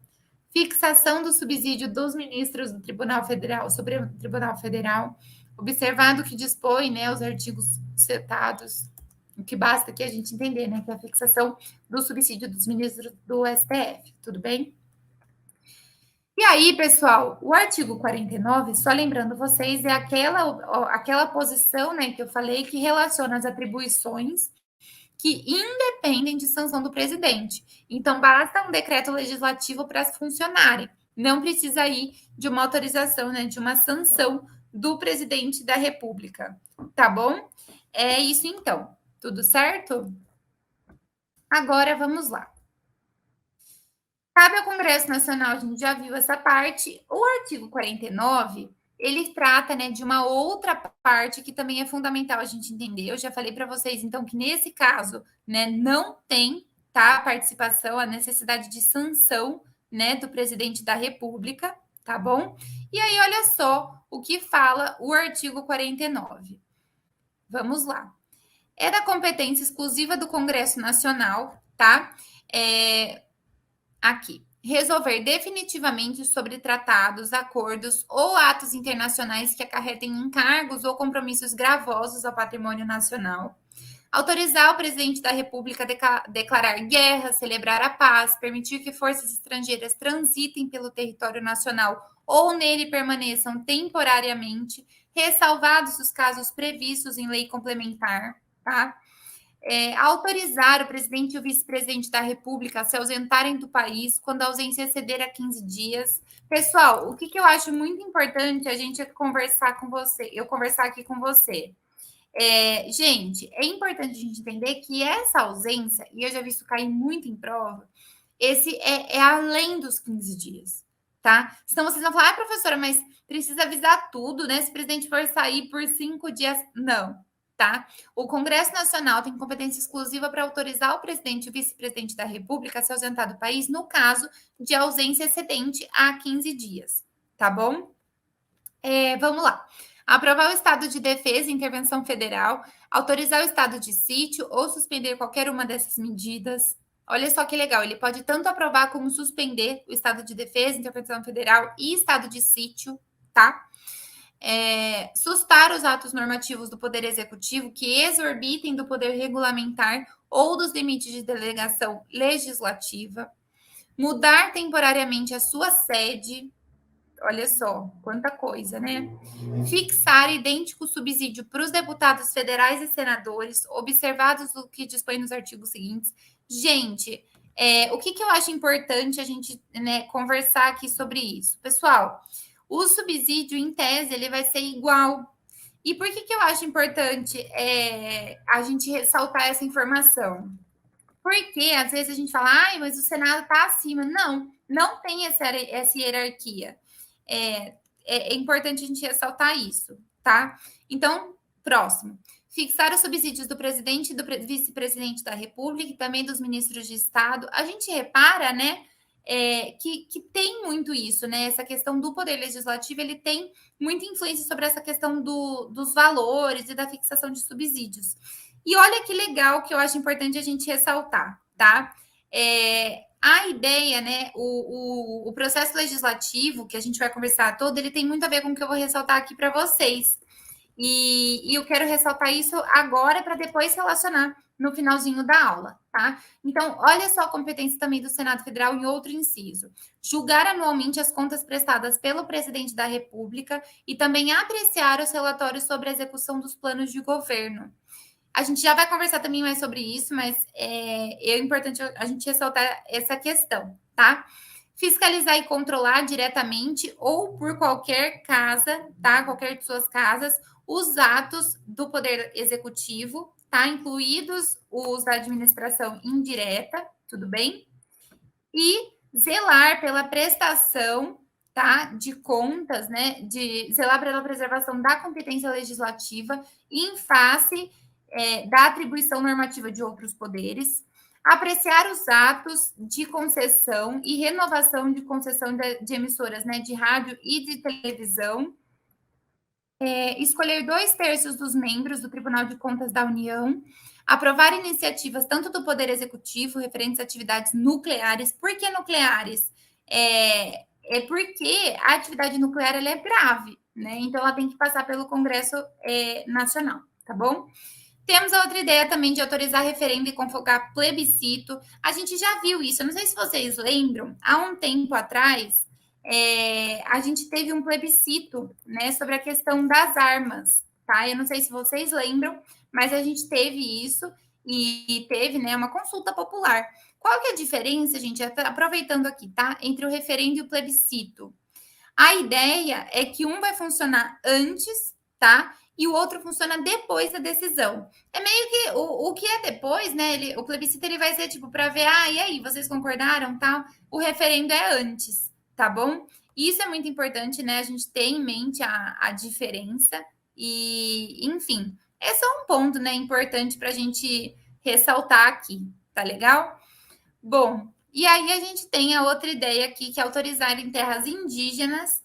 fixação do subsídio dos ministros do Tribunal Federal, Supremo Tribunal Federal, observado que dispõe, né, os artigos citados, o que basta aqui a gente entender, né, que é a fixação do subsídio dos ministros do STF, tudo bem? E aí, pessoal, o artigo 49, só lembrando vocês, é aquela posição, né, que eu falei que relaciona as atribuições que independem de sanção do presidente. Então, basta um decreto legislativo para funcionarem. Não precisa ir de uma autorização, né, de uma sanção do presidente da República. Tá bom? É isso então. Tudo certo? Agora vamos lá. Cabe ao Congresso Nacional, a gente já viu essa parte. O artigo 49, ele trata, né, de uma outra parte que também é fundamental a gente entender. Eu já falei para vocês, então, que nesse caso, né, não tem, tá, a participação, a necessidade de sanção, né, do presidente da República, tá bom? E aí, olha só o que fala o artigo 49. Vamos lá. É da competência exclusiva do Congresso Nacional, tá? Aqui. Resolver definitivamente sobre tratados, acordos ou atos internacionais que acarretem encargos ou compromissos gravosos ao patrimônio nacional. Autorizar o presidente da República a declarar guerra, celebrar a paz, permitir que forças estrangeiras transitem pelo território nacional ou nele permaneçam temporariamente, ressalvados os casos previstos em lei complementar, tá? Autorizar o presidente e o vice-presidente da República a se ausentarem do país quando a ausência exceder a 15 dias. Pessoal, o que eu acho muito importante a gente conversar com você, eu conversar aqui com você. Gente, é importante a gente entender que essa ausência, e eu já vi isso cair muito em prova, esse é além dos 15 dias, tá? Senão vocês vão falar, professora, mas precisa avisar tudo, né? Se o presidente for sair por 5 dias. Não, tá? O Congresso Nacional tem competência exclusiva para autorizar o presidente e o vice-presidente da República a se ausentar do país no caso de ausência excedente a 15 dias, tá bom? Vamos lá. Aprovar o estado de defesa e intervenção federal, autorizar o estado de sítio ou suspender qualquer uma dessas medidas. Olha só que legal, ele pode tanto aprovar como suspender o estado de defesa, intervenção federal e estado de sítio, tá? Sustar os atos normativos do Poder Executivo que exorbitem do poder regulamentar ou dos limites de delegação legislativa, mudar temporariamente a sua sede, olha só, quanta coisa, né? Fixar idêntico subsídio para os deputados federais e senadores, observados o que dispõe nos artigos seguintes. Gente, o que eu acho importante a gente, né, conversar aqui sobre isso? Pessoal, o subsídio, em tese, ele vai ser igual. E por que eu acho importante a gente ressaltar essa informação? Porque às vezes a gente fala, mas o Senado está acima. Não, não tem essa hierarquia. É importante a gente ressaltar isso, tá? Então, próximo. Fixar os subsídios do presidente e do vice-presidente da República e também dos ministros de Estado. A gente repara, né, que tem muito isso, né? Essa questão do poder legislativo, ele tem muita influência sobre essa questão dos valores e da fixação de subsídios. E olha que legal que eu acho importante a gente ressaltar, tá? A ideia, né, o processo legislativo que a gente vai conversar todo, ele tem muito a ver com o que eu vou ressaltar aqui para vocês. E eu quero ressaltar isso agora para depois relacionar no finalzinho da aula, tá? Então, olha só a competência também do Senado Federal em outro inciso. Julgar anualmente as contas prestadas pelo presidente da República e também apreciar os relatórios sobre a execução dos planos de governo. A gente já vai conversar também mais sobre isso, mas é importante a gente ressaltar essa questão, tá? Fiscalizar e controlar diretamente ou por qualquer casa, tá? Qualquer de suas casas, os atos do Poder Executivo, tá? Incluídos os da administração indireta, tudo bem? E zelar pela prestação, tá, de contas, né, de zelar pela preservação da competência legislativa em face da atribuição normativa de outros poderes, apreciar os atos de concessão e renovação de concessão de emissoras, né, de rádio e de televisão, escolher 2/3 dos membros do Tribunal de Contas da União, aprovar iniciativas tanto do Poder Executivo referentes a atividades nucleares. Por que nucleares? É porque a atividade nuclear ela é grave, né? Então ela tem que passar pelo Congresso Nacional, tá bom? Temos a outra ideia também de autorizar referendo e convocar plebiscito. A gente já viu isso, eu não sei se vocês lembram, há um tempo atrás, a gente teve um plebiscito, né, sobre a questão das armas, tá? Eu não sei se vocês lembram, mas a gente teve isso e teve, né, uma consulta popular. Qual que é a diferença, gente, aproveitando aqui, tá, entre o referendo e o plebiscito? A ideia é que um vai funcionar antes, tá? E o outro funciona depois da decisão. É meio que o que é depois, né? O plebiscito ele vai ser tipo para ver, e aí, vocês concordaram, tal? O referendo é antes, tá bom? Isso é muito importante, né? A gente ter em mente a diferença e, enfim, é só um ponto, né? Importante para a gente ressaltar aqui, tá legal? Bom, e aí a gente tem a outra ideia aqui, que é autorizar em terras indígenas,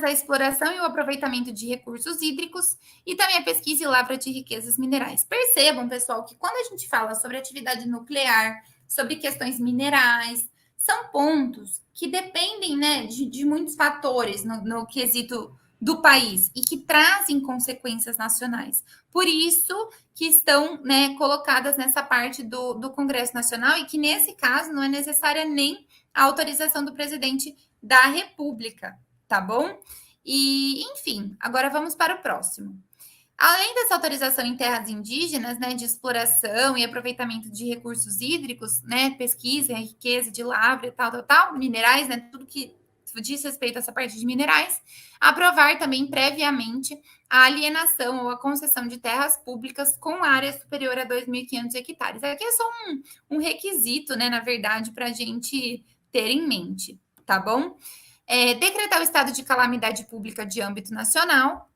a exploração e o aproveitamento de recursos hídricos e também a pesquisa e lavra de riquezas minerais. Percebam, pessoal, que quando a gente fala sobre atividade nuclear, sobre questões minerais, são pontos que dependem, né, de muitos fatores no quesito do país e que trazem consequências nacionais. Por isso que estão, né, colocadas nessa parte do Congresso Nacional e que, nesse caso, não é necessária nem a autorização do presidente da República, tá bom? E, enfim, agora vamos para o próximo. Além dessa autorização em terras indígenas, né, de exploração e aproveitamento de recursos hídricos, né, pesquisa, riqueza de lavra, tal, minerais, né, tudo que diz respeito a essa parte de minerais, aprovar também previamente a alienação ou a concessão de terras públicas com área superior a 2.500 hectares. Aqui é só um requisito, né, na verdade, para a gente ter em mente, tá bom? Decretar o estado de calamidade pública de âmbito nacional.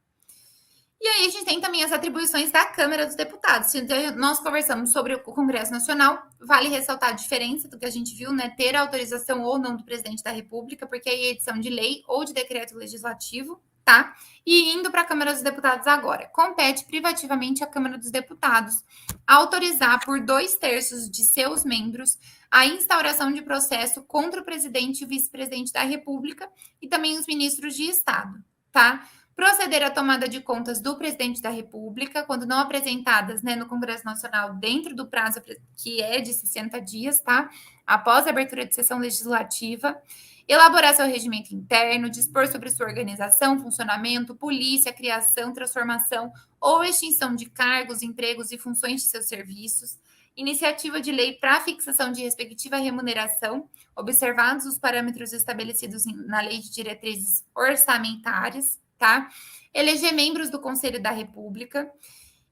E aí a gente tem também as atribuições da Câmara dos Deputados. Então, nós conversamos sobre o Congresso Nacional, vale ressaltar a diferença do que a gente viu, né? Ter autorização ou não do presidente da República, porque aí é edição de lei ou de decreto legislativo, tá? E indo para a Câmara dos Deputados agora, compete privativamente à Câmara dos Deputados autorizar por 2/3 de seus membros a instauração de processo contra o presidente e o vice-presidente da República e também os ministros de Estado, tá? Proceder à tomada de contas do presidente da República, quando não apresentadas, né, no Congresso Nacional dentro do prazo que é de 60 dias, tá? Após a abertura de sessão legislativa. Elaborar seu regimento interno, dispor sobre sua organização, funcionamento, polícia, criação, transformação ou extinção de cargos, empregos e funções de seus serviços. Iniciativa de lei para fixação de respectiva remuneração, observados os parâmetros estabelecidos na Lei de Diretrizes Orçamentárias, tá? Eleger membros do Conselho da República.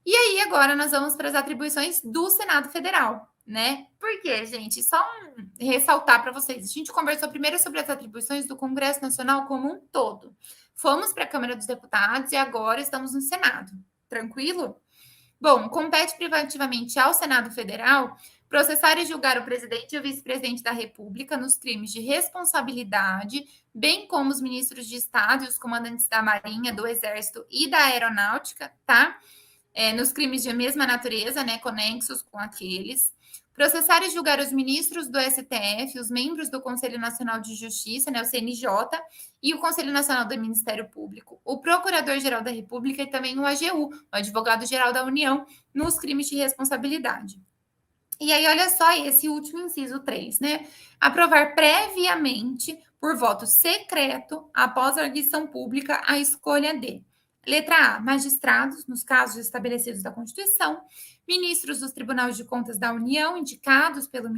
E aí, agora nós vamos para as atribuições do Senado Federal, né? Por quê, gente? Só ressaltar para vocês. A gente conversou primeiro sobre as atribuições do Congresso Nacional como um todo. Fomos para a Câmara dos Deputados e agora estamos no Senado. Tranquilo? Bom, compete privativamente ao Senado Federal processar e julgar o presidente e o vice-presidente da República nos crimes de responsabilidade, bem como os ministros de Estado e os comandantes da Marinha, do Exército e da Aeronáutica, tá? Nos crimes de mesma natureza, né, conexos com aqueles. Processar e julgar os ministros do STF, os membros do Conselho Nacional de Justiça, né, o CNJ, e o Conselho Nacional do Ministério Público, o Procurador-Geral da República e também o AGU, o Advogado-Geral da União, nos crimes de responsabilidade. E aí, olha só esse último inciso 3, né? Aprovar previamente, por voto secreto, após a arguição pública, a escolha de: letra A, magistrados, nos casos estabelecidos da Constituição, ministros dos Tribunais de Contas da União, indicados pelo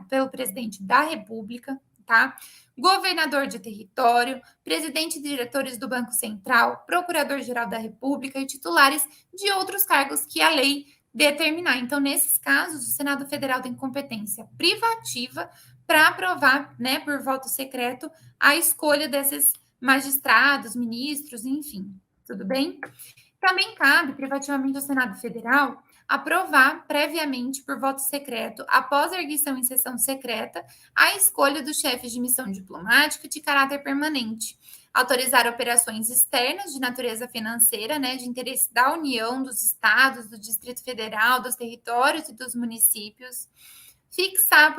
pelo presidente da República, tá? Governador de território, presidente e diretores do Banco Central, procurador-geral da República e titulares de outros cargos que a lei determinar. Então, nesses casos, o Senado Federal tem competência privativa para aprovar, né, por voto secreto, a escolha desses magistrados, ministros, enfim. Tudo bem? Também cabe privativamente ao Senado Federal aprovar previamente por voto secreto, após a erguição em sessão secreta, a escolha dos chefes de missão diplomática de caráter permanente, autorizar operações externas de natureza financeira, né, de interesse da União, dos estados, do Distrito Federal, dos territórios e dos municípios, fixar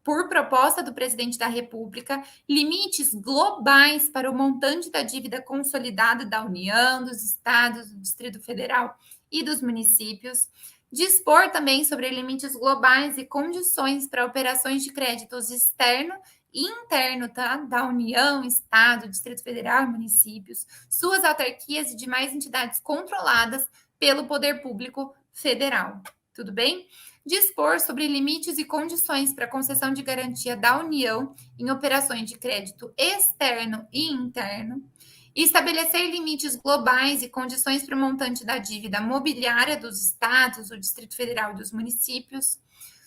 por proposta do presidente da República limites globais para o montante da dívida consolidada da União, dos estados, do Distrito Federal e dos municípios, dispor também sobre limites globais e condições para operações de créditos externo e interno, tá? Da União, Estado, Distrito Federal e municípios, suas autarquias e demais entidades controladas pelo poder público federal. Tudo bem? Dispor sobre limites e condições para concessão de garantia da União em operações de crédito externo e interno, estabelecer limites globais e condições para o montante da dívida mobiliária dos estados, do Distrito Federal e dos municípios,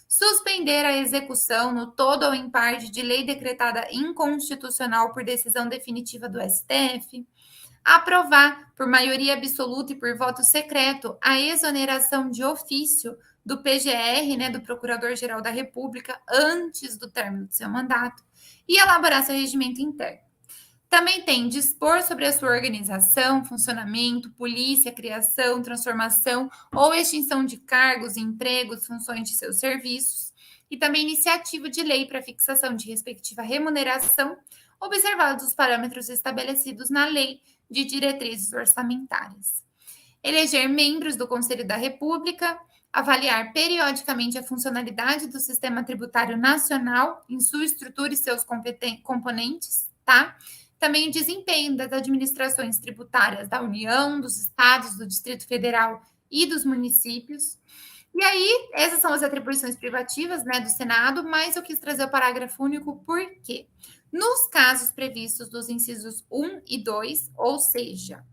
suspender a execução no todo ou em parte de lei decretada inconstitucional por decisão definitiva do STF, aprovar, por maioria absoluta e por voto secreto, a exoneração de ofício do PGR, né, do Procurador-Geral da República, antes do término de seu mandato, e elaborar seu regimento interno. Também tem dispor sobre a sua organização, funcionamento, polícia, criação, transformação ou extinção de cargos, empregos, funções de seus serviços, e também iniciativa de lei para fixação de respectiva remuneração, observados os parâmetros estabelecidos na lei de diretrizes orçamentárias. Eleger membros do Conselho da República, avaliar periodicamente a funcionalidade do sistema tributário nacional em sua estrutura e seus componentes, tá? Também o desempenho das administrações tributárias da União, dos estados, do Distrito Federal e dos municípios. E aí, essas são as atribuições privativas, né, do Senado, mas eu quis trazer o parágrafo único por quê? Nos casos previstos dos incisos 1 e 2, ou seja,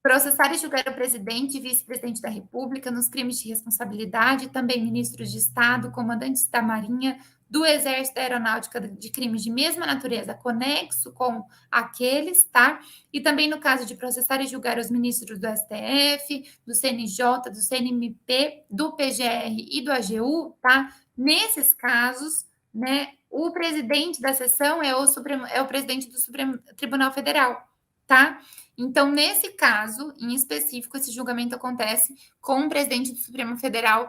processar e julgar o presidente e vice-presidente da República nos crimes de responsabilidade, também ministros de Estado, comandantes da Marinha, do Exército, da Aeronáutica, de crimes de mesma natureza, conexo com aqueles, tá? E também no caso de processar e julgar os ministros do STF, do CNJ, do CNMP, do PGR e do AGU, tá? Nesses casos, né, o presidente da sessão é o presidente do Supremo Tribunal Federal, tá? Então, nesse caso, em específico, esse julgamento acontece com o presidente do Supremo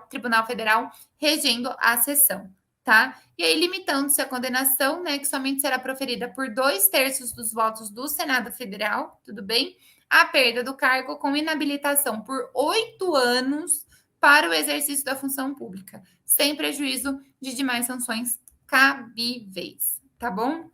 Tribunal Federal, regendo a sessão, tá? E aí, limitando-se a condenação, né, que somente será proferida por 2/3 dos votos do Senado Federal, tudo bem? A perda do cargo com inabilitação por 8 anos para o exercício da função pública, sem prejuízo de demais sanções cabíveis, tá bom?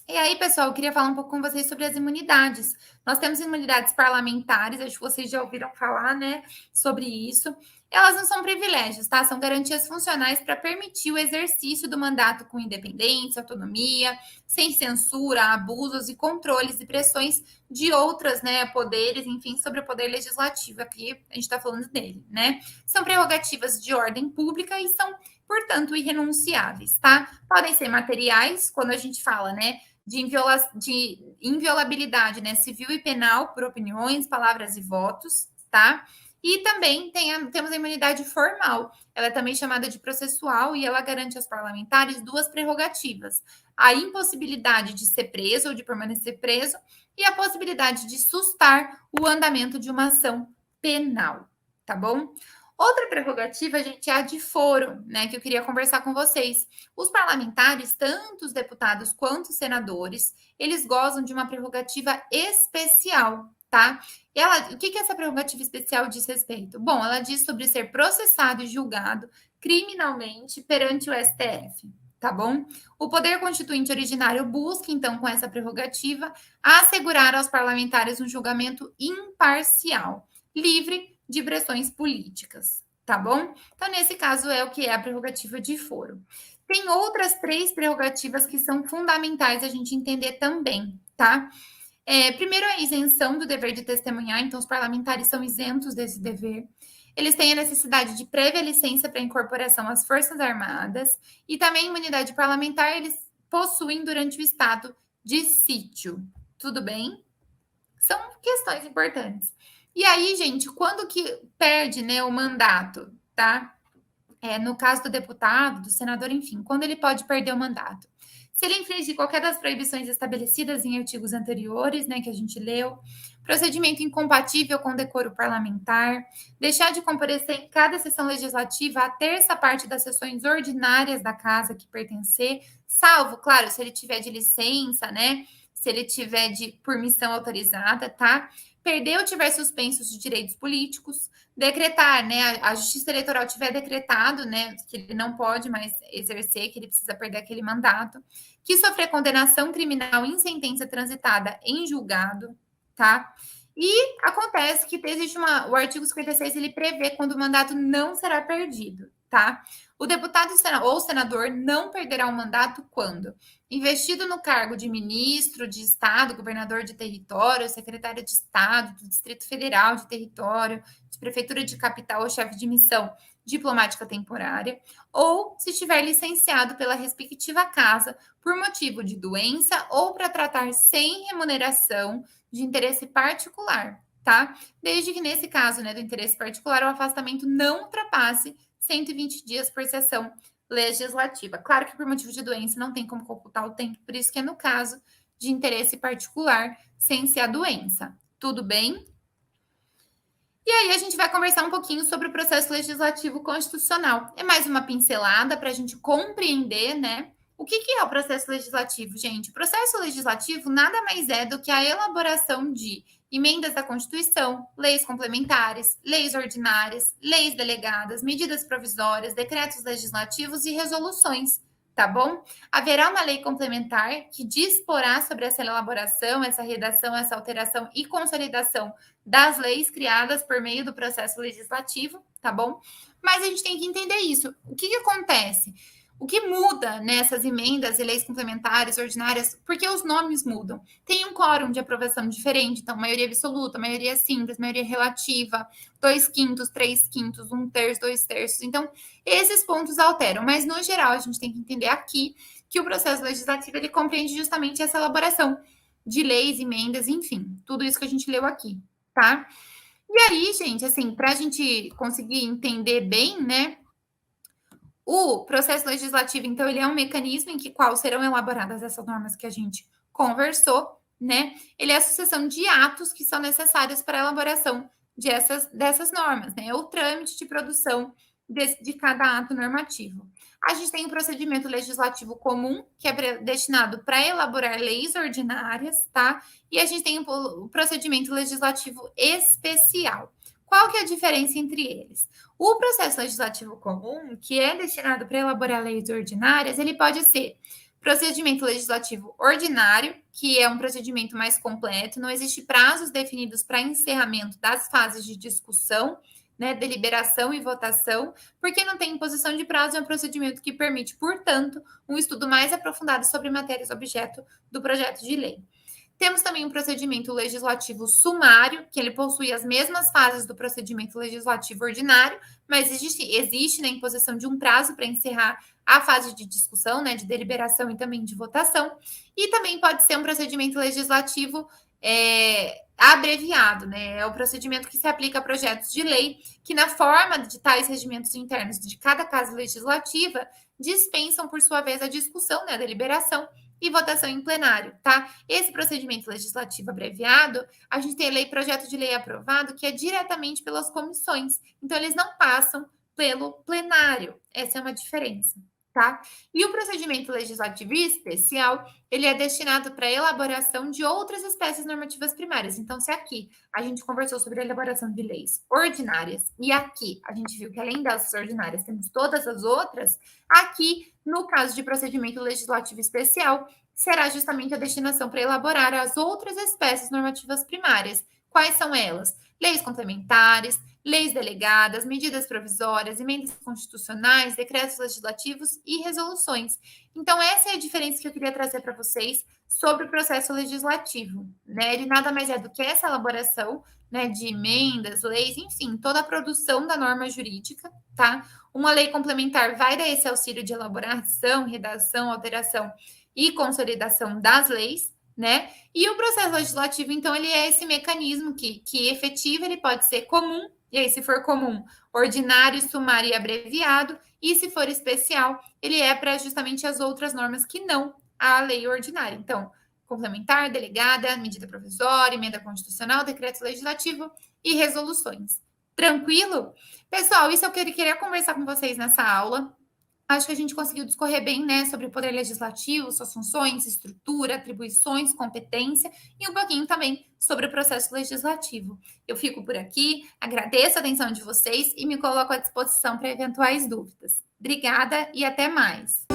E aí, pessoal, eu queria falar um pouco com vocês sobre as imunidades. Nós temos imunidades parlamentares, acho que vocês já ouviram falar, né, sobre isso. Elas não são privilégios, tá? São garantias funcionais para permitir o exercício do mandato com independência, autonomia, sem censura, abusos e controles e pressões de outras, né, poderes, enfim, sobre o poder legislativo. Aqui a gente está falando dele, né? São prerrogativas de ordem pública e são, portanto, irrenunciáveis, tá? Podem ser materiais, quando a gente fala, né, de inviolabilidade, né, civil e penal por opiniões, palavras e votos, tá? E também temos a imunidade formal, ela é também chamada de processual e ela garante aos parlamentares duas prerrogativas: a impossibilidade de ser preso ou de permanecer preso e a possibilidade de sustar o andamento de uma ação penal, tá bom? Outra prerrogativa, gente, é a de foro, né, que eu queria conversar com vocês. Os parlamentares, tanto os deputados quanto os senadores, eles gozam de uma prerrogativa especial, tá? O que essa prerrogativa especial diz respeito? Bom, ela diz sobre ser processado e julgado criminalmente perante o STF, tá bom? O Poder Constituinte originário busca, então, com essa prerrogativa, assegurar aos parlamentares um julgamento imparcial, livre de pressões políticas, tá bom? Então, nesse caso, é o que é a prerrogativa de foro. Tem outras 3 prerrogativas que são fundamentais a gente entender também, tá? Primeiro, a isenção do dever de testemunhar, então os parlamentares são isentos desse dever. Eles têm a necessidade de prévia licença para incorporação às Forças Armadas e também imunidade parlamentar eles possuem durante o estado de sítio. Tudo bem? São questões importantes. E aí, gente, quando que perde, né, o mandato, tá? No caso do deputado, do senador, enfim, quando ele pode perder o mandato. Se ele infringir qualquer das proibições estabelecidas em artigos anteriores, né, que a gente leu, procedimento incompatível com decoro parlamentar, deixar de comparecer em cada sessão legislativa a terça parte das sessões ordinárias da casa que pertencer, salvo, claro, se ele tiver de licença, né, se ele tiver de permissão autorizada, tá? Perder ou tiver suspensos de direitos políticos, decretar, né, a Justiça Eleitoral tiver decretado, né, que ele não pode mais exercer, que ele precisa perder aquele mandato, que sofrer condenação criminal em sentença transitada em julgado, tá? E acontece que existe o artigo 56, ele prevê quando o mandato não será perdido, tá? O deputado ou senador não perderá o mandato quando investido no cargo de ministro de Estado, governador de território, secretário de Estado, do Distrito Federal de Território, de Prefeitura de Capital ou chefe de missão diplomática temporária, ou se estiver licenciado pela respectiva casa por motivo de doença ou para tratar sem remuneração de interesse particular, tá? Desde que nesse caso, né, do interesse particular, o afastamento não ultrapasse 120 dias por sessão legislativa. Claro que por motivo de doença não tem como computar o tempo, por isso que é no caso de interesse particular, sem ser a doença. Tudo bem? E aí a gente vai conversar um pouquinho sobre o processo legislativo constitucional. É mais uma pincelada para a gente compreender, né? O que é o processo legislativo, gente? O processo legislativo nada mais é do que a elaboração de emendas à Constituição, leis complementares, leis ordinárias, leis delegadas, medidas provisórias, decretos legislativos e resoluções, tá bom? Haverá uma lei complementar que disporá sobre essa elaboração, essa redação, essa alteração e consolidação das leis criadas por meio do processo legislativo, tá bom? Mas a gente tem que entender isso. O que acontece? O que muda nessas emendas e leis complementares, ordinárias, porque os nomes mudam. Tem um quórum de aprovação diferente, então maioria absoluta, maioria simples, maioria relativa, 2/5, 3/5, 1/3, 2/3. Então, esses pontos alteram, mas no geral a gente tem que entender aqui que o processo legislativo ele compreende justamente essa elaboração de leis, emendas, enfim, tudo isso que a gente leu aqui, tá? E aí, gente, assim, para a gente conseguir entender bem, né? O processo legislativo, então, ele é um mecanismo em que qual serão elaboradas essas normas que a gente conversou, né? Ele é a sucessão de atos que são necessários para a elaboração dessas normas, né? É o trâmite de produção de cada ato normativo. A gente tem o procedimento legislativo comum, que é destinado para elaborar leis ordinárias, tá? E a gente tem o procedimento legislativo especial. Qual que é a diferença entre eles? O processo legislativo comum, que é destinado para elaborar leis ordinárias, ele pode ser procedimento legislativo ordinário, que é um procedimento mais completo, não existe prazos definidos para encerramento das fases de discussão, né, deliberação e votação, porque não tem imposição de prazo, é um procedimento que permite, portanto, um estudo mais aprofundado sobre matérias objeto do projeto de lei. Temos também um procedimento legislativo sumário, que ele possui as mesmas fases do procedimento legislativo ordinário, mas existe na imposição de um prazo para encerrar a fase de discussão, né, de deliberação e também de votação. E também pode ser um procedimento legislativo abreviado, né? É o procedimento que se aplica a projetos de lei que, na forma de tais regimentos internos de cada casa legislativa, dispensam, por sua vez, a discussão, né, a deliberação e votação em plenário, tá? Esse procedimento legislativo abreviado, a gente tem projeto de lei aprovado que é diretamente pelas comissões. Então, eles não passam pelo plenário. Essa é uma diferença, tá? E o procedimento legislativo especial, ele é destinado para a elaboração de outras espécies normativas primárias. Então, se aqui a gente conversou sobre a elaboração de leis ordinárias e aqui a gente viu que além das ordinárias temos todas as outras, aqui no caso de procedimento legislativo especial, será justamente a destinação para elaborar as outras espécies normativas primárias. Quais são elas? Leis complementares, leis delegadas, medidas provisórias, emendas constitucionais, decretos legislativos e resoluções. Então, essa é a diferença que eu queria trazer para vocês sobre o processo legislativo, né? Ele nada mais é do que essa elaboração, né, de emendas, leis, enfim, toda a produção da norma jurídica, tá? Uma lei complementar vai dar esse auxílio de elaboração, redação, alteração e consolidação das leis, né? E o processo legislativo, então, ele é esse mecanismo que efetivo, ele pode ser comum, e aí, se for comum, ordinário, sumário e abreviado, e se for especial, ele é para justamente as outras normas que não a lei ordinária. Então, complementar, delegada, medida provisória, emenda constitucional, decreto legislativo e resoluções. Tranquilo? Pessoal, isso é o que eu queria conversar com vocês nessa aula. Acho que a gente conseguiu discorrer bem, né, sobre o poder legislativo, suas funções, estrutura, atribuições, competência e um pouquinho também sobre o processo legislativo. Eu fico por aqui, agradeço a atenção de vocês e me coloco à disposição para eventuais dúvidas. Obrigada e até mais.